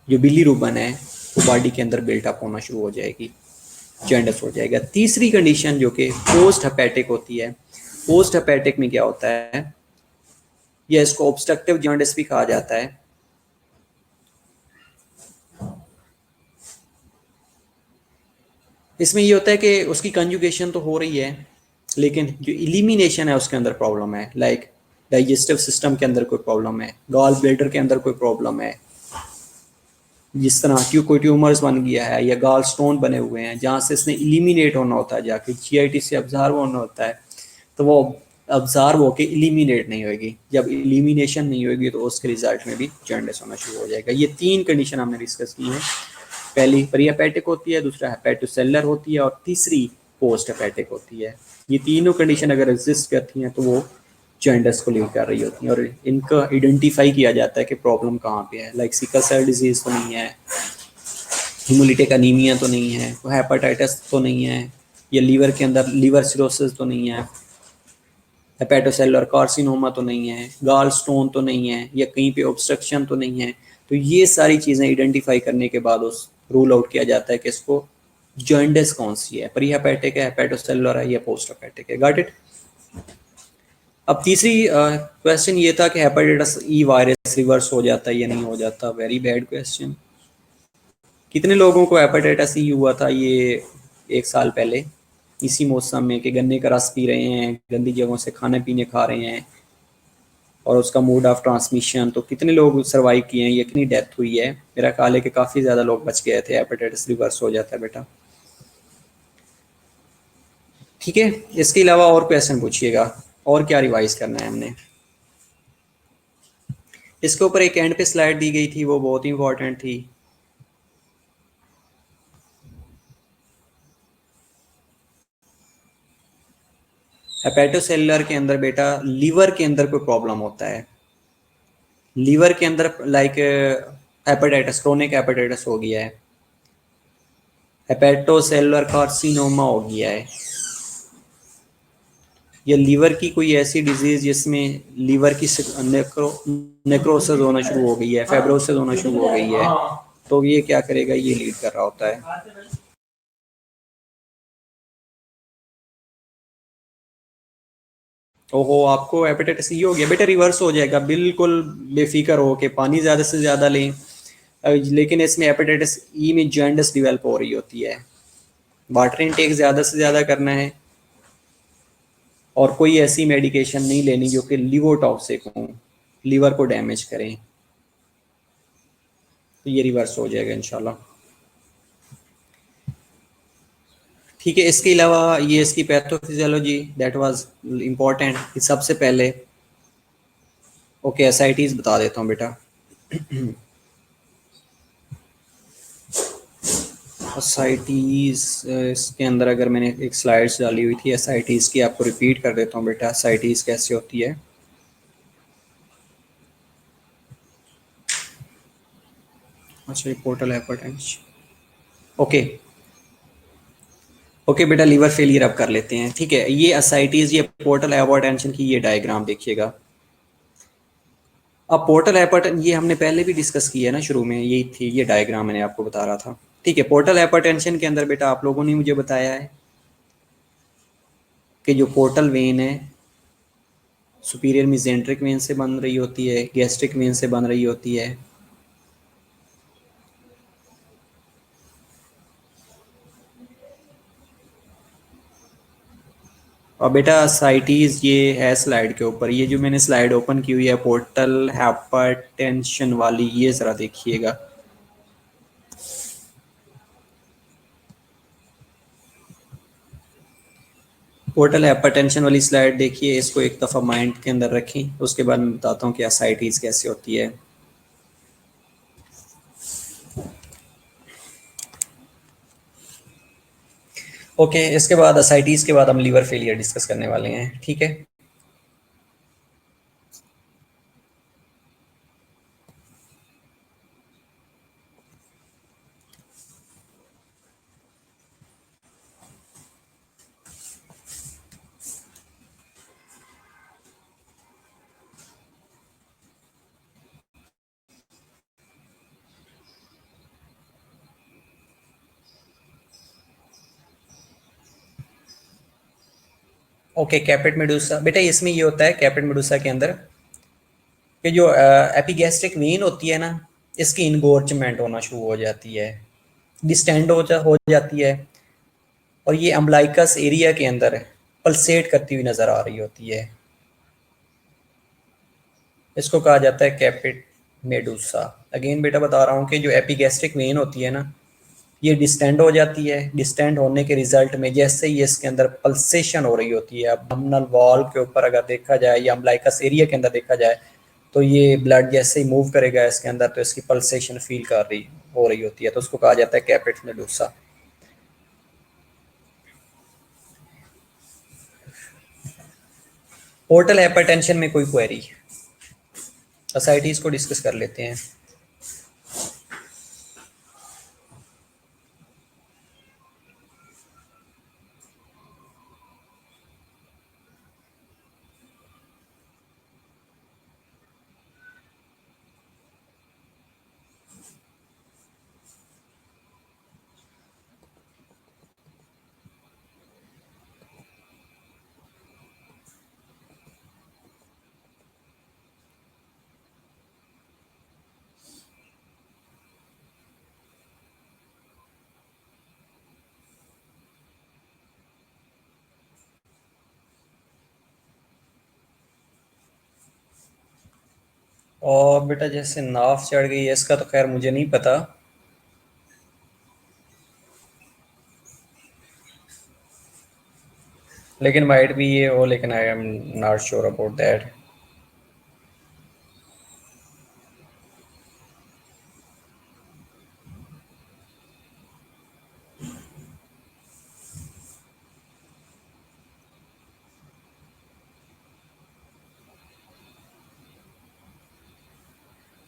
जो बिलीरुबिन है वो बॉडी के अंदर बिल्टअप होना शुरू हो जाएगी, जॉन्डिस हो जाएगा। तीसरी कंडीशन जो कि पोस्ट हेपेटिक होती है, पोस्ट हेपेटिक में क्या होता है, या इसको ऑब्स्ट्रक्टिव जॉन्डिस भी कहा जाता है। इसमें ये होता है कि उसकी कंजुगेशन तो हो रही है, लेकिन जो इलिमिनेशन है उसके अंदर प्रॉब्लम है। लाइक डाइजेस्टिव सिस्टम के अंदर कोई प्रॉब्लम है, गॉल ब्लैडर के अंदर कोई प्रॉब्लम है, जिस तरह कोई ट्यूमर्स बन गया है या गॉल स्टोन बने हुए हैं जहाँ से इसने इलिमिनेट होना होता है, जाके जीआईटी से ऑब्जर्व होना होता है, तो वो ऑब्जर्व होके इलिमिनेट नहीं होगी। जब इलिमिनेशन नहीं होगी तो उसके रिजल्ट में भी जॉन्डिस होना शुरू हो जाएगा। ये तीन कंडीशन हमने डिस्कस की है। पहली प्री हेपेटिक होती है, दूसरा हेपेटोसेलुलर होती है, और तीसरी पोस्ट हेपेटिक होती है। ये तीनों कंडीशन अगर एग्जिस्ट करती हैं तो वो जॉन्डिस को लीड कर रही होती हैं, और इनका आइडेंटिफाई किया जाता है कि प्रॉब्लम कहाँ पे है। लाइक सिकल सेल डिजीज तो नहीं है, हिमोलिटिक अनीमिया तो नहीं है, हेपेटाइटिस तो नहीं है, या लीवर के अंदर लीवर सिरोसिस तो नहीं है, हेपेटोसेलुलर कार्सिनोमा तो नहीं है, गॉल स्टोन तो नहीं है, या कहीं पे ऑब्स्ट्रक्शन तो नहीं है। तो ये सारी चीज़ें आइडेंटिफाई करने के बाद उस रूल आउट किया जाता है कि इसको जॉन्डिस कौन सी है, प्री हेपेटिक है, हेपेटोसेलुलर है, या पोस्ट हेपेटिक है। Got it. अब तीसरी क्वेश्चन ये था कि हेपेटाइटिस ई वायरस रिवर्स हो जाता है या नहीं हो जाता। Very bad question. कितने लोगों को हेपेटाइटिस ई हुआ था ये 1 साल पहले इसी मौसम में, कि गन्ने का रस पी रहे हैं, गंदी जगहों से खाने पीने खा रहे हैं, और उसका मोड ऑफ ट्रांसमिशन, तो कितने लोग सर्वाइव किए हैं, ये कितनी डेथ हुई है। मेरा ख्याल है कि काफ़ी ज़्यादा लोग बच गए थे। हेपेटाइटिस रिवर्स हो जाता है बेटा। ठीक है, इसके अलावा और क्वेश्चन पूछिएगा, और क्या रिवाइज करना है हमने। इसके ऊपर एक एंड पे स्लाइड दी गई थी, वो बहुत ही इंपॉर्टेंट थी। हेपेटोसेलुलर के अंदर बेटा लीवर के अंदर कोई प्रॉब्लम होता है, लीवर के अंदर लाइक हेपेटाइटिस, क्रोनिक हेपेटाइटिस हो गया है, हेपेटोसेलुलर कार्सिनोमा हो गया है, या लीवर की कोई ऐसी डिजीज जिसमें लीवर की नेक्रोसिस होना शुरू हो गई है, फाइब्रोसिस होना शुरू हो गई है, तो ये क्या करेगा, ये लीड कर रहा होता है। ओहो, आपको हेपेटाइटिस ई हो गया बेटा, रिवर्स हो जाएगा, बिल्कुल बेफिक्र हो के पानी ज़्यादा से ज़्यादा लें। लेकिन इसमें हेपेटाइटिस ई में जॉन्डिस डेवलप हो रही होती है। वाटर इनटेक ज़्यादा से ज़्यादा करना है, और कोई ऐसी मेडिकेशन नहीं लेनी जो कि लिवोटॉक्सिक हो, लीवर को डैमेज करें, तो ये रिवर्स हो जाएगा इंशाल्लाह। ठीक है, इसके अलावा ये इसकी पैथोफिजियोलॉजी दैट वाज इम्पोर्टेंट सबसे पहले। ओके, एसआईटीज बता देता हूँ बेटा। एसआईटीज, इसके अंदर अगर मैंने एक स्लाइड्स डाली हुई थी एसआईटीज की, आपको रिपीट कर देता हूँ बेटा एसआईटीज कैसे होती है। अच्छा, ये पोर्टल हाइपरटेंशन। ओके ओके बेटा, लीवर फेलियर अब कर लेते हैं। ठीक है, ये एसआईटीज, ये पोर्टल हाइपरटेंशन की ये डायग्राम देखिएगा। अब पोर्टल हाइपरटेंशन ये हमने पहले भी डिस्कस किया है ना, शुरू में यही थी, ये डायग्राम मैंने आपको बता रहा था। ठीक है, पोर्टल हाइपरटेंशन के अंदर बेटा आप लोगों ने मुझे बताया है कि जो पोर्टल वेन है सुपीरियर मिजेंट्रिक वेन से बन रही होती है, गैस्ट्रिक वेन से बन रही होती है, और बेटा साइटीज ये है स्लाइड के ऊपर, ये जो मैंने स्लाइड ओपन की हुई है पोर्टल हाइपरटेंशन वाली, ये ज़रा देखिएगा। पोर्टल हाइपरटेंशन वाली स्लाइड देखिए, इसको एक दफ़ा माइंड के अंदर रखें, उसके बाद मैं बताता हूँ कि एसाइटीज़ कैसे होती है। ओके, इसके बाद एसाइटीज़ के बाद हम लीवर फेलियर डिस्कस करने वाले हैं, ठीक है। ओके, कैपेट मेडुसा बेटा, इसमें ये होता है कैपेट मेडुसा के अंदर कि जो एपिगैस्ट्रिक वेन होती है ना, इसकी इनगोर्चमेंट होना शुरू हो जाती है, डिस्टेंड हो जाती है, और ये अम्बलाइकस एरिया के अंदर पल्सेट करती हुई नज़र आ रही होती है। इसको कहा जाता है कैपेट मेडुसा। अगेन बेटा बता रहा हूँ कि जो एपिगैस्ट्रिक वेन होती है ना, ये डिस्टेंड हो जाती है। डिस्टेंड होने के रिजल्ट में जैसे ही इसके अंदर पल्सेशन हो रही होती है, अब्डोमिनल वॉल के ऊपर अगर देखा जाए या अम्बलाइकस एरिया के अंदर देखा जाए, तो ये ब्लड जैसे ही मूव करेगा इसके अंदर तो इसकी पल्सेशन फील कर रही हो रही होती है, तो उसको कहा जाता है कैपेट मेडुसा। पोर्टल हाइपरटेंशन में कोई क्वेरी, एसाइटीज को डिस्कस कर लेते हैं। और बेटा जैसे नाफ चढ़ गई है, इसका तो खैर मुझे नहीं पता, लेकिन माइट भी ये हो, लेकिन I am not sure about that.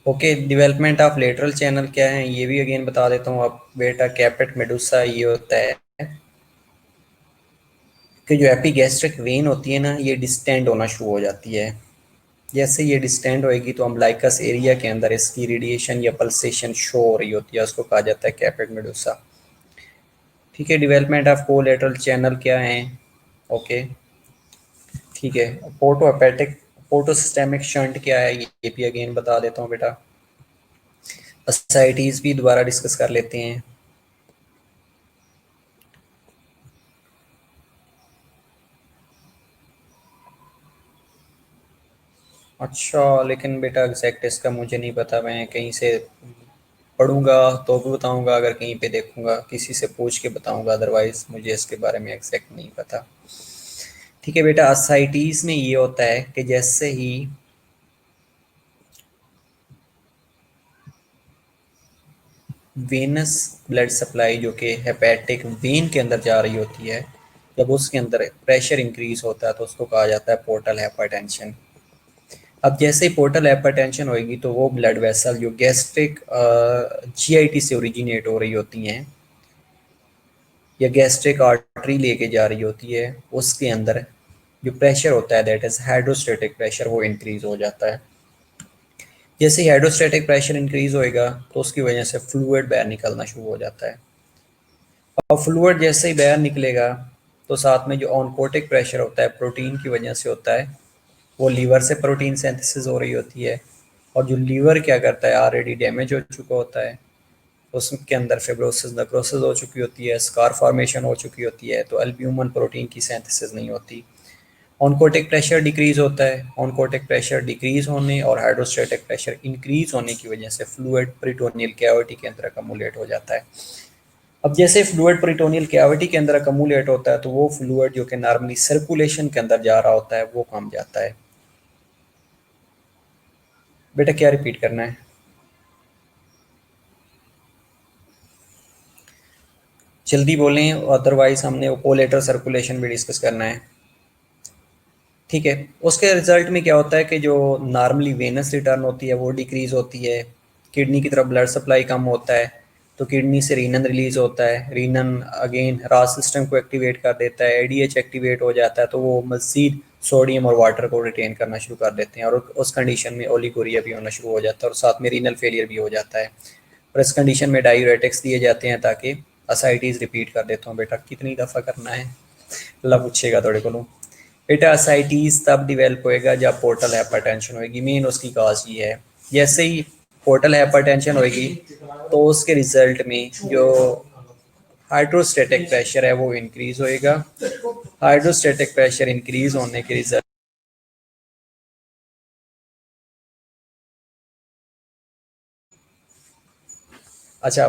Okay, development of lateral channel क्या है ये भी अगेन बता देता हूँ। अब बेटा कैपेट मेडुसा ये होता है कि जो एपिगैस्ट्रिक वेन होती है ना, ये डिस्टेंड होना शुरू हो जाती है। जैसे ये डिस्टेंड होएगी तो अम्बलाइकस एरिया के अंदर इसकी रेडिएशन या पल्सेशन शो हो रही होती है, उसको कहा जाता है कैपेट मेडुसा। ठीक है, डेवलपमेंट ऑफ कोलेटरल चैनल क्या है। ओके, ठीक है। पोर्टोहेपेटिक पोर्टोसिस्टेमिक शंट क्या है ये भी अगेन बता देता हूँ बेटा। एसाइटीज भी दोबारा डिस्कस कर लेते हैं। अच्छा, लेकिन बेटा एग्जैक्ट इसका मुझे नहीं पता, मैं कहीं से पढ़ूंगा तो भी बताऊंगा, अगर कहीं पे देखूंगा किसी से पूछ के बताऊंगा, अदरवाइज मुझे इसके बारे में एग्जैक्ट नहीं पता। ठीक है बेटा, एसाइटीज में ये होता है कि जैसे ही वेनस ब्लड सप्लाई जो कि हेपेटिक वेन के अंदर जा रही होती है, जब उसके अंदर प्रेशर इंक्रीज होता है तो उसको कहा जाता है पोर्टल हाइपरटेंशन। अब जैसे ही पोर्टल हाइपरटेंशन होएगी तो वो ब्लड वेसल जो गैस्ट्रिक जीआईटी से ओरिजिनेट हो रही होती हैं या गैस्ट्रिक आर्टरी लेके जा रही होती है, उसके अंदर जो प्रेशर होता है दैट इज हाइड्रोस्टेटिक प्रेशर, वो इंक्रीज हो जाता है। जैसे ही हाइड्रोस्टेटिक प्रेशर इंक्रीज होएगा तो उसकी वजह से फ्लूइड बाहर निकलना शुरू हो जाता है। और फ्लूइड जैसे ही बाहर निकलेगा तो साथ में जो ऑनकोटिक प्रेशर होता है प्रोटीन की वजह से होता है, वो लीवर से प्रोटीन सिंथेसिस हो रही होती है। और जो लीवर क्या करता है, ऑलरेडी डैमेज हो चुका होता है, उसके अंदर फिब्रोसिस नेक्रोसिस हो चुकी होती है, स्कार फॉर्मेशन हो चुकी होती है, तो एल्ब्यूमिन प्रोटीन की सिंथेसिस नहीं होती। ऑनकोटिक प्रेशर डिक्रीज होता है। ऑनकोटिक प्रेशर डिक्रीज होने और हाइड्रोस्टैटिक प्रेशर इंक्रीज होने की वजह से फ्लूइड पेरिटोनियल कैविटी के अंदर अकमुलेट हो जाता है। अब जैसे फ्लूइड पेरिटोनियल कैविटी के अंदर अकमुलेट होता है तो वो फ्लूइड जो कि नॉर्मली सर्कुलेशन के अंदर जा रहा होता है वो कम जाता है। बेटा क्या रिपीट करना है? जल्दी बोलें, अदरवाइज हमने वो कोलेटरल सर्कुलेशन भी डिस्कस करना है। ठीक है, उसके रिजल्ट में क्या होता है कि जो नॉर्मली वेनस रिटर्न होती है वो डिक्रीज होती है, किडनी की तरफ ब्लड सप्लाई कम होता है, तो किडनी से रीनन रिलीज होता है, रीनन अगेन रास सिस्टम को एक्टिवेट कर देता है, एडीएच एक्टिवेट हो जाता है, तो वो मज़ीद सोडियम और वाटर को रिटेन करना शुरू कर देते हैं और उस कंडीशन में ओलिगोरिया भी होना शुरू हो जाता है और साथ में रीनल फेलियर भी हो जाता है। और इस कंडीशन में डायूरेटिक्स दिए जाते हैं ताकि असाइटीज़ रिपीट कर देता हूँ। बेटा कितनी दफ़ा करना है? अल्लाह पूछेगा थोड़े को। बेटा असाइटीज़ तब डिवेल्प होएगा जब पोर्टल हाइपरटेंशन होएगी। मेन उसकी काज ये है, जैसे ही पोर्टल हाइपरटेंशन होएगी तो उसके रिजल्ट में जो हाइड्रोस्टेटिक प्रेशर है वो इंक्रीज होएगा। हाइड्रोस्टेटिक प्रेशर इंक्रीज होने के रिजल्ट, अच्छा,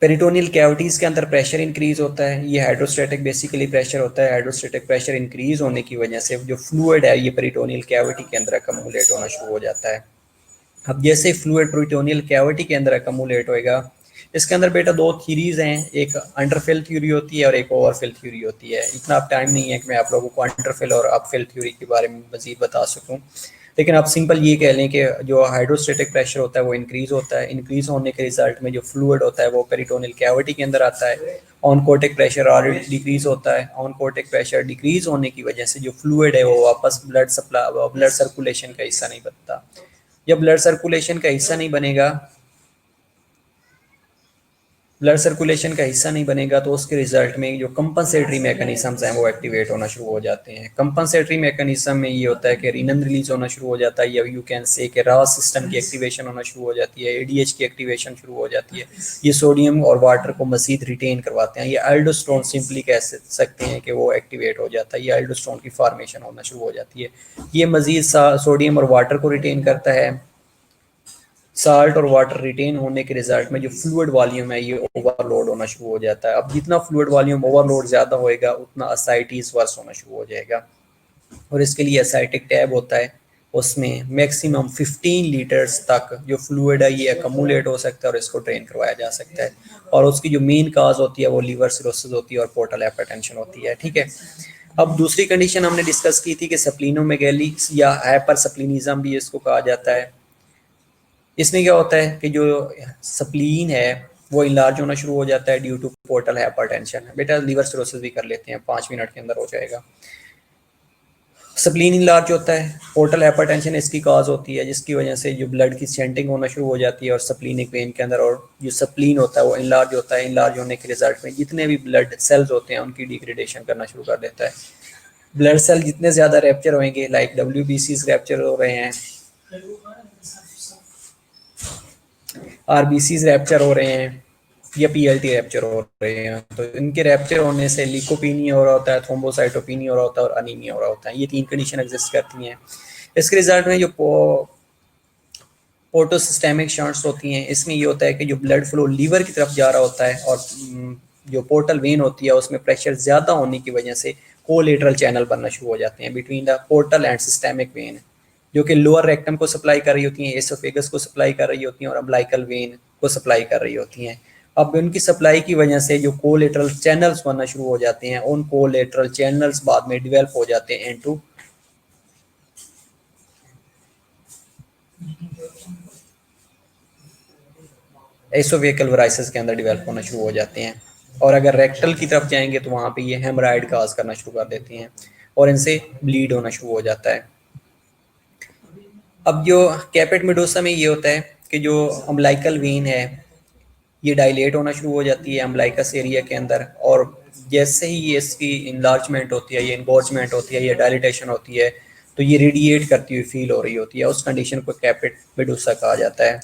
पेरिटोनियल कैविटीज़ के अंदर प्रेशर इंक्रीज होता है। ये हाइड्रोस्टेटिक बेसिकली प्रेशर होता है। हाइड्रोस्टेटिक प्रेशर इंक्रीज होने की वजह से जो फ्लूइड है ये पेरिटोनियल कैविटी के अंदर अकमुलेट होना शुरू हो जाता है। अब जैसे फ्लूइड पेरिटोनियल कैविटी के अंदर अकमुलेट होएगा, इसके अंदर बेटा दो थ्योरीज हैं, एक अंडरफिल थ्योरी होती है और एक ओवरफिल थ्योरी होती है। इतना अब टाइम नहीं है कि मैं आप लोगों को अंडरफिल और अपफिल थ्योरी के बारे में मजीद बता सकूं, लेकिन आप सिंपल ये कह लें कि जो हाइड्रोस्टेटिक प्रेशर होता है वो इंक्रीज होता है। इंक्रीज होने के रिजल्ट में जो फ्लूइड होता है वो पेरिटोनियल कैविटी के अंदर आता है। ऑनकोटिक प्रेशर ऑलरेडी डिक्रीज होता है। ऑनकोटिक प्रेशर डिक्रीज होने की वजह से जो फ्लूइड है वो वापस ब्लड सप्लाई, ब्लड सर्कुलेशन का हिस्सा नहीं बनता। जब ब्लड सर्कुलेशन का हिस्सा नहीं बनेगा, ब्लड सर्कुलेशन का हिस्सा नहीं बनेगा तो उसके रिजल्ट में जो कंपनसेटरी मैकेनिज्म्स हैं वो एक्टिवेट होना शुरू हो जाते हैं। कंपनसेटरी मैकेनिज्म में ये होता है कि रीनन रिलीज होना शुरू हो जाता है, या यू कैन से कि रास सिस्टम की एक्टिवेशन होना शुरू हो जाती है, एडीएच की एक्टिवेशन शुरू हो जाती है। ये सोडियम और वाटर को मजीद रिटेन करवाते हैं। ये एल्डोस्टोन सिंपली कह सकते हैं कि वो एक्टिवेट हो जाता है, ये एल्डोस्टोन की फॉर्मेशन होना शुरू हो जाती है। ये मजीद सोडियम और वाटर को रिटेन करता है। साल्ट और वाटर रिटेन होने के रिजल्ट में जो फ्लूइड वॉल्यूम है ये ओवरलोड होना शुरू हो जाता है। अब जितना फ्लूइड वॉल्यूम ओवरलोड ज़्यादा होएगा उतना असाइटीज वर्स होना शुरू हो जाएगा, और इसके लिए असाइटिक टैब होता है, उसमें मैक्सिमम 15 लीटर्स तक जो फ्लूइड है ये अकमुलेट हो सकता है और इसको ड्रेन करवाया जा सकता है। और उसकी जो मेन काज होती है वो लीवर सिरोसिस होती है और पोर्टल हाइपरटेंशन होती है। ठीक है, अब दूसरी कंडीशन हमने डिस्कस की थी कि सप्लीनोमेगैली या हाइपर सप्लीनिज्म भी इसको कहा जाता है। इसमें क्या होता है कि जो स्प्लीन है वो इलार्ज होना शुरू हो जाता है ड्यू टू पोर्टल हाइपरटेंशन। बेटा लीवर सिरोसिस भी कर लेते हैं, 5 मिनट के अंदर हो जाएगा। स्प्लीन इलार्ज होता है, पोर्टल हाइपरटेंशन इसकी काज होती है, जिसकी वजह से जो ब्लड की सेंटिंग होना शुरू हो जाती है और स्प्लीनिक वेन के अंदर, और जो स्प्लीन होता है वो इलार्ज होता है। इलार्ज होने के रिजल्ट में जितने भी ब्लड सेल्स होते हैं उनकी डिग्रेडेशन करना शुरू कर देता है। ब्लड सेल जितने ज़्यादा रैप्चर होंगे, लाइक WBC रैप्चर हो रहे हैं, RBC रैप्चर हो रहे हैं, या PLT रैप्चर हो रहे हैं, तो इनके रैप्चर होने से लीकोपीनिया हो रहा होता है, थ्रोम्बोसाइटोपिनिया हो रहा होता है और अनीमिया हो रहा होता है। ये तीन कंडीशन एग्जिस्ट करती हैं। इसके रिजल्ट में जो पोर्टोसिस्टेमिक शंट्स होती हैं, इसमें ये होता है कि जो ब्लड फ्लो लीवर की तरफ जा रहा होता है और जो पोर्टल वेन होती है उसमें प्रेशर ज़्यादा होने की वजह से कोलेटरल चैनल बनना शुरू हो जाते हैं between the portal and systemic when, जो कि लोअर रेक्टम को सप्लाई कर रही होती हैं, एसोफेगस को सप्लाई कर रही होती हैं और अम्बिलिकल वेन को सप्लाई कर रही होती हैं। अब उनकी सप्लाई की वजह से जो कोलेटरल चैनल्स बनना शुरू हो जाते हैं, उन कोलेटरल चैनल्स बाद में डिवेल्प हो जाते हैं इनटू एसोवेकल वराइसिस के अंदर डेवलप होना शुरू हो जाते हैं। और अगर रेक्टल की तरफ जाएंगे तो वहाँ पे ये हेमराइड काज करना शुरू कर देती हैं और इनसे ब्लीड होना शुरू हो जाता है। अब जो कैपेट मेडोसा में ये होता है कि जो अम्बिलिकल वेन है ये डायलेट होना शुरू हो जाती है अम्बिलिकस एरिया के अंदर, और जैसे ही ये इसकी इनलार्जमेंट होती है, ये इनगोर्जमेंट होती है, ये डायलिटेशन होती है, तो ये रेडिएट करती हुई फील हो रही होती है। उस कंडीशन को कैपेट मेडोसा कहा जाता है।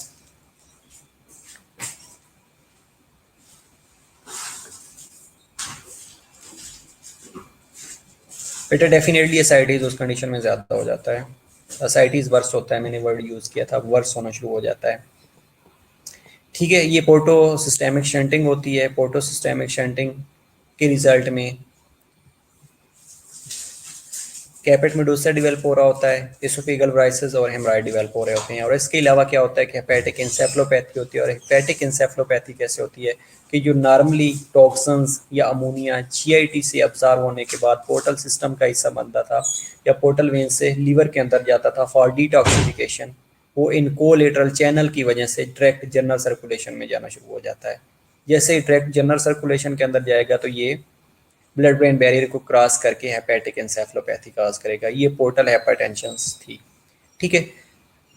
बेटा डेफिनेटली एसाइटिस उस कंडीशन में ज़्यादा हो जाता है, एसाइटिस वर्स होता है, मैंने वर्ड यूज़ किया था, वर्स होना शुरू हो जाता है। ठीक है, ये पोर्टो सिस्टेमिक शंटिंग होती है। पोर्टो सिस्टेमिक शंटिंग के रिजल्ट में कैपेट मेडोसा डेवलप हो रहा होता है, एसोफेगल वाइसेस और हेमराइड डेवलप हो रहे होते हैं। और इसके अलावा क्या होता है कि हेपेटिक इंसेफ्लोपैथी होती है। और हेपेटिक इंसेफ्लोपैथी कैसे होती है कि जो नॉर्मली टॉक्सन्स या अमोनिया जीआईटी से अब्जॉर्ब होने के बाद पोर्टल सिस्टम का हिस्सा बनता था या पोर्टल वेन से लीवर के अंदर जाता था फॉर डिटॉक्सिफिकेशन, वो इन कोलेटरल चैनल की वजह से डायरेक्ट जनरल सर्कुलेशन में जाना शुरू हो जाता है। जैसे ही डायरेक्ट जनरल सर्कुलेशन के अंदर जाएगा तो ये ब्लड ब्रेन बैरियर को क्रॉस करके हेपेटिक एंसेफलोपैथी कॉज करेगा। ये पोर्टल हाइपरटेंशन थी। ठीक है,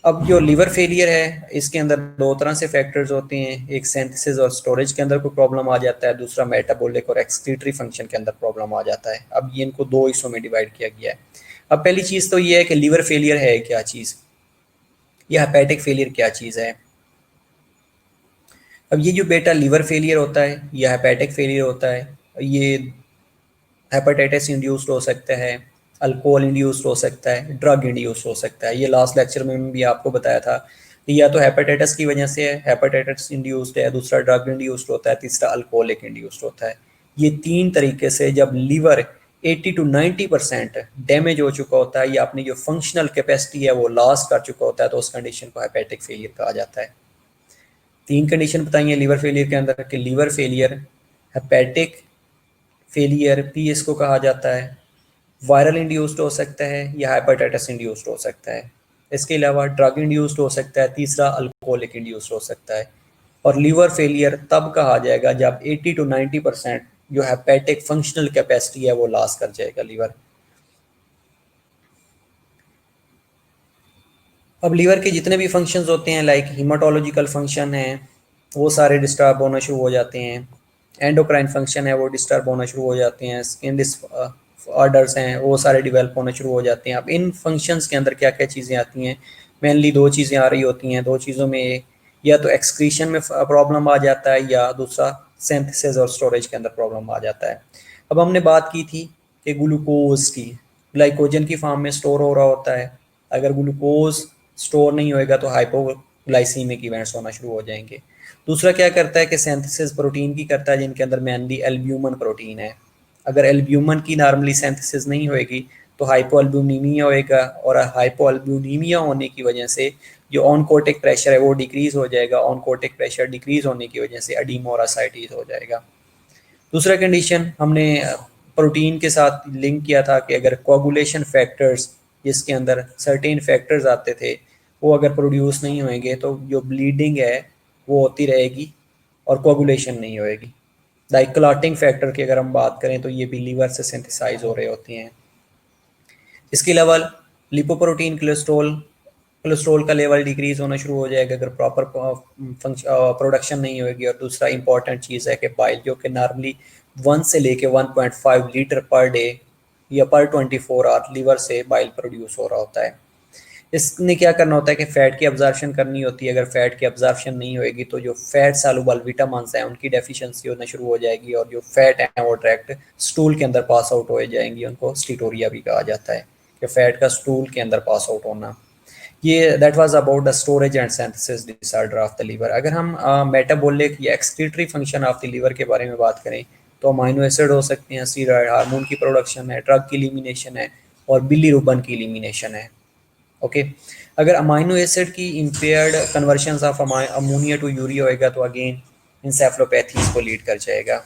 अब जो लीवर फेलियर है इसके अंदर दो तरह से फैक्टर्स होते हैं, एक सिंथेसिस और स्टोरेज के अंदर कोई प्रॉब्लम आ जाता है, दूसरा मेटाबॉलिक और एक्सक्रीटरी फंक्शन के अंदर प्रॉब्लम आ जाता है। अब ये इनको दो हिस्सों में डिवाइड किया गया है। अब पहली चीज़ तो ये है कि लीवर फेलियर है क्या चीज़, या हेपेटिक फेलियर क्या चीज़ है। अब ये जो बेटा लीवर फेलियर होता है या हेपेटिक फेलियर होता है, ये हेपेटाइटिस इंड्यूस्ड हो सकता है, अल्कोहल इंड्यूस्ड हो सकता है, ड्रग इंड्यूस्ड हो सकता है। ये लास्ट लेक्चर में भी आपको बताया था कि या तो हेपेटाइटिस की वजह से हेपेटाइटिस इंड्यूस्ड है, दूसरा ड्रग इंड्यूस्ड होता है, तीसरा अल्कोहलिक इंड्यूस्ड होता है। ये तीन तरीके से जब लीवर 80 to 90% डैमेज हो चुका होता है या अपनी जो फंक्शनल कैपेसिटी है वो लॉस कर चुका होता है तो उस कंडीशन को हेपेटिक फेलियर कहा जाता है। तीन कंडीशन बताई है लीवर फेलियर के अंदर कि लीवर फेलियर, हेपेटिक फेलियर भी इसको कहा जाता है, वायरल इंड्यूस्ड हो सकता है या हेपेटाइटिस इंड्यूस्ड हो सकता है। इसके अलावा ड्रग इंड्यूस्ड हो सकता है, तीसरा अल्कोहलिक इंड्यूस्ड हो सकता है। और लीवर फेलियर तब कहा जाएगा जब 80 to 90% जो हेपेटिक फंक्शनल कैपेसिटी है वो लॉस कर जाएगा लीवर। अब लीवर के जितने भी फंक्शंस होते हैं लाइक हीमाटोलॉजिकल फंक्शन है वो सारे डिस्टर्ब होना शुरू हो जाते हैं, एंडोक्राइन फंक्शन है वो डिस्टर्ब होना शुरू हो जाते हैं, स्किन डिसऑर्डर्स हैं वो सारे डिवेल्प होना शुरू हो जाते हैं। अब इन फंक्शंस के अंदर क्या क्या चीज़ें आती हैं, मेनली दो चीज़ें आ रही होती हैं। दो चीज़ों में या तो एक्सक्रीशन में प्रॉब्लम आ जाता है या दूसरा सिंथेसिस और स्टोरेज के अंदर प्रॉब्लम आ जाता है। अब हमने बात की थी कि ग्लूकोज की ग्लाइकोजन की फॉर्म में स्टोर हो रहा होता है। अगर ग्लूकोज स्टोर नहीं होएगा तो हाइपोग्लाइसीमिक इवेंट्स होना शुरू हो जाएंगे। दूसरा क्या करता है कि सिंथेसिस प्रोटीन की करता है जिनके अंदर मेनली एल्ब्यूमिन प्रोटीन है। अगर एल्ब्यूमिन की नॉर्मली सिंथेसिस नहीं होएगी तो हाइपोएल्ब्यूमिनिया होएगा और हाइपोएल्ब्यूमिनिया होने की वजह से जो ऑनकोटिक प्रेशर है वो डिक्रीज हो जाएगा। ऑनकोटिक प्रेशर डिक्रीज होने की वजह से एडीमा और असाइटिस हो जाएगा। दूसरा कंडीशन हमने प्रोटीन के साथ लिंक किया था कि अगर कोगुलेशन फैक्टर्स जिसके अंदर सर्टेन फैक्टर्स आते थे वो अगर प्रोड्यूस नहीं होंगे तो जो ब्लीडिंग है वो होती रहेगी और कोगुलेशन नहीं होएगी। लाइक क्लॉटिंग फैक्टर की अगर हम बात करें तो ये भी लीवर से सिंथेसाइज हो रहे होते हैं। इसके अलावा लिपोप्रोटीन कोलेस्ट्रॉल कोलेस्ट्रॉल का लेवल डिक्रीज होना शुरू हो जाएगा अगर प्रॉपर प्रोडक्शन नहीं होगी। और दूसरा इंपॉर्टेंट चीज़ है कि बाइल जो कि नॉर्मली 1 से लेके 1.5 लीटर पर डे या पर 24 आवर लीवर से बाइल प्रोड्यूस हो रहा होता है। इसने क्या करना होता है कि फैट की अब्जॉर्प्शन करनी होती है। अगर फैट की अब्जॉर्प्शन नहीं होगी तो जो फैट सॉल्युबल विटामिन्स हैं उनकी डेफिशिएंसी होना शुरू हो जाएगी और जो फैट है वो डायरेक्ट स्टूल के अंदर पास आउट हो जाएंगी। उनको स्टीटोरिया भी कहा जाता है कि फैट का स्टूल के अंदर पास आउट होना। ये that was about the storage and synthesis disorder of the liver. अगर हम मेटाबॉलिक या excretory function of the liver के बारे में बात करें तो अमाइनो एसिड हो सकते हैं, स्टीरॉयड हार्मोन की प्रोडक्शन है, ड्रग की एलिमिनेशन है और बिलीरुबिन की एलिमिनेशन है। ओके, अगर अमाइनो एसिड की impaired conversion of ammonia to urea होएगा तो अगेन इंसेफ्लोपैथीज को लीड कर जाएगा।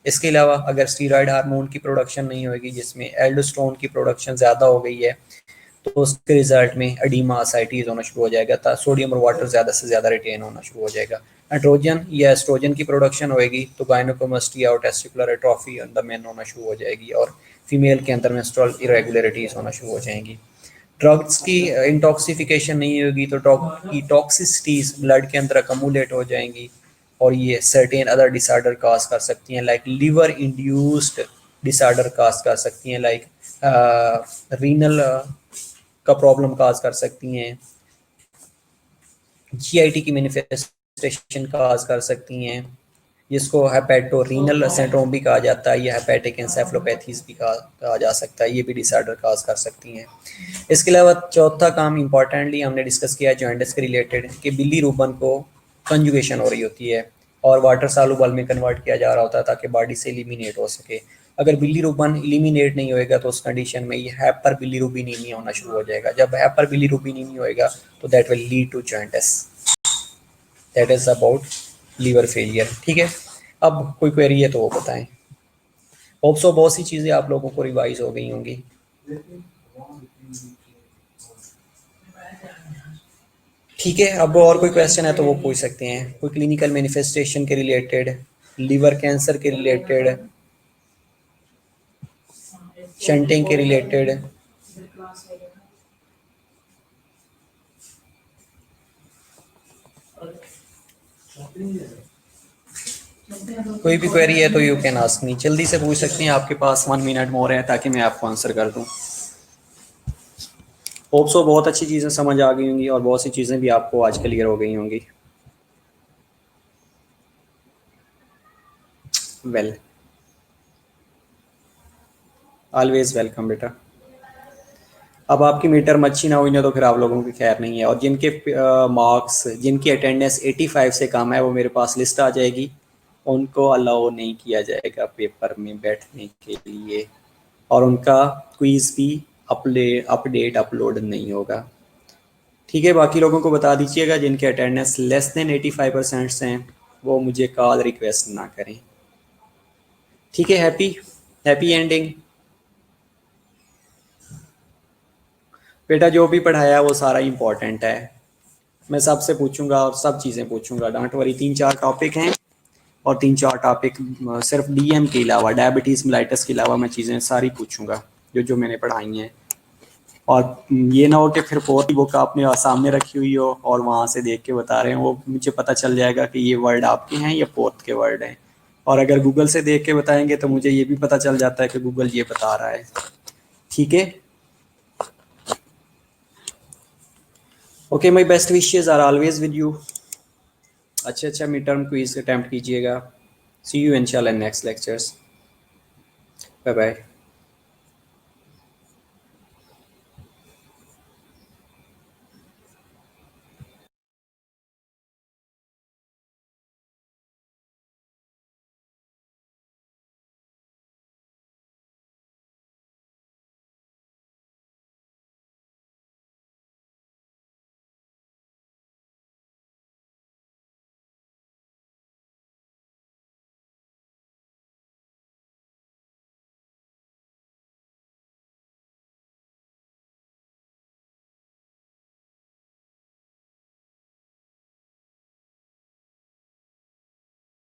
इसके अलावा अगर स्टीरॉयड हार्मोन की प्रोडक्शन नहीं होगी जिसमें एल्डोस्टेरोन की प्रोडक्शन ज़्यादा हो गई है तो उसके रिजल्ट में एडीमा असाइटिस होना शुरू हो जाएगा, था सोडियम और वाटर ज़्यादा से ज़्यादा रिटेन होना शुरू हो जाएगा। एंड्रोजन या एस्ट्रोजन की प्रोडक्शन होएगी तो गायनोकोमास्टिया और testicular atrophy in the main होना शुरू हो जाएगी और फीमेल के अंदर मेंस्ट्रुअल इरेगुलरिटीज़ होना शुरू हो जाएंगी। ड्रग्स की इंटॉक्सिफिकेशन नहीं होगी तो की टॉक्सिसिटीज ब्लड के अंदर अकमुलेट हो जाएंगी और ये सर्टेन अदर डिसऑर्डर काज कर सकती हैं लाइक लिवर इंड्यूस्ड डिसऑर्डर काज कर सकती हैं, लाइक रीनल का प्रॉब्लम काज कर सकती हैं, जीआईटी की मैनिफेस्टेशन काज कर सकती हैं जिसको हेपेटोरीनल सिंड्रोम भी कहा जाता है, या हेपेटिक एंसेफलोपैथीज भी कहा जा सकता है, ये भी डिसऑर्डर काज कर सकती हैं। इसके अलावा चौथा काम इंपॉर्टेंटली हमने डिस्कस किया है जॉइंटिस के रिलेटेड, कि बिलीरुबिन को कंजुगेशन हो रही होती है और वाटर सॉल्युबल में कन्वर्ट किया जा रहा होता है ताकि बॉडी से एलिमिनेट हो सके। अगर बिलीरुबिन एलिमिनेट नहीं होएगा तो उस कंडीशन में ये हाइपर बिलीरुबिनीमिया होना शुरू हो जाएगा। जब हाइपर बिलीरुबिनीमिया होएगा तो that will lead to jaundice. That is about liver failure. ठीक है, अब कोई क्वेरी है तो वो बताएं। होप सो बहुत सी चीज़ें आप लोगों को रिवाइज हो गई होंगी। ठीक है, अब और कोई क्वेश्चन है तो वो पूछ सकते हैं, कोई क्लिनिकल मैनिफेस्टेशन के रिलेटेड, लीवर कैंसर के रिलेटेड, शंटिंग के रिलेटेड। कोई भी क्वेरी है तो यू कैन आस्क मी, जल्दी से पूछ सकते हैं, आपके पास 1 मिनट मोर है ताकि मैं आपको आंसर कर दूं। होप सो बहुत अच्छी चीज़ें समझ आ गई होंगी और बहुत सी चीज़ें भी आपको आज क्लियर हो गई होंगी। वेल, ऑलवेज वेलकम बेटा। अब आपकी मीटर मच्छी ना हुई ना तो फिर आप लोगों की खैर नहीं है। और जिनके मार्क्स, जिनकी अटेंडेंस 85 से कम है, वो मेरे पास लिस्ट आ जाएगी, उनको अलाउ नहीं किया जाएगा पेपर में बैठने के लिए, और उनका क्विज़ भी अपडेट अपलोड नहीं होगा। ठीक है, बाकी लोगों को बता दीजिएगा जिनके अटेंडेंस लेस देन 85% हैं वो मुझे कॉल रिक्वेस्ट ना करें। ठीक है, हैप्पी एंडिंग। बेटा जो भी पढ़ाया वो सारा इंपॉर्टेंट है, मैं सबसे पूछूंगा और सब चीज़ें पूछूंगा, डोंट वरी। 3-4 टॉपिक हैं और 3-4 टॉपिक सिर्फ डीएम के अलावा, डायबिटीज़ मेलाइटस के अलावा मैं चीज़ें सारी पूछूंगा जो जो मैंने पढ़ाई हैं। और ये ना हो कि फिर फोर्थ की बुक आपने सामने रखी हुई हो और वहाँ से देख के बता रहे हैं, वो मुझे पता चल जाएगा कि ये वर्ड आपके हैं या फोर्थ के वर्ड हैं। और अगर गूगल से देख के बताएंगे तो मुझे ये भी पता चल जाता है कि गूगल ये बता रहा है। ठीक है, okay, my best wishes are always with you. अच्छा मिड टर्म क्विज अटैम्प्ट कीजिएगा। सी यू इंशाल्लाह नेक्स्ट लेक्चर्स। Bye bye.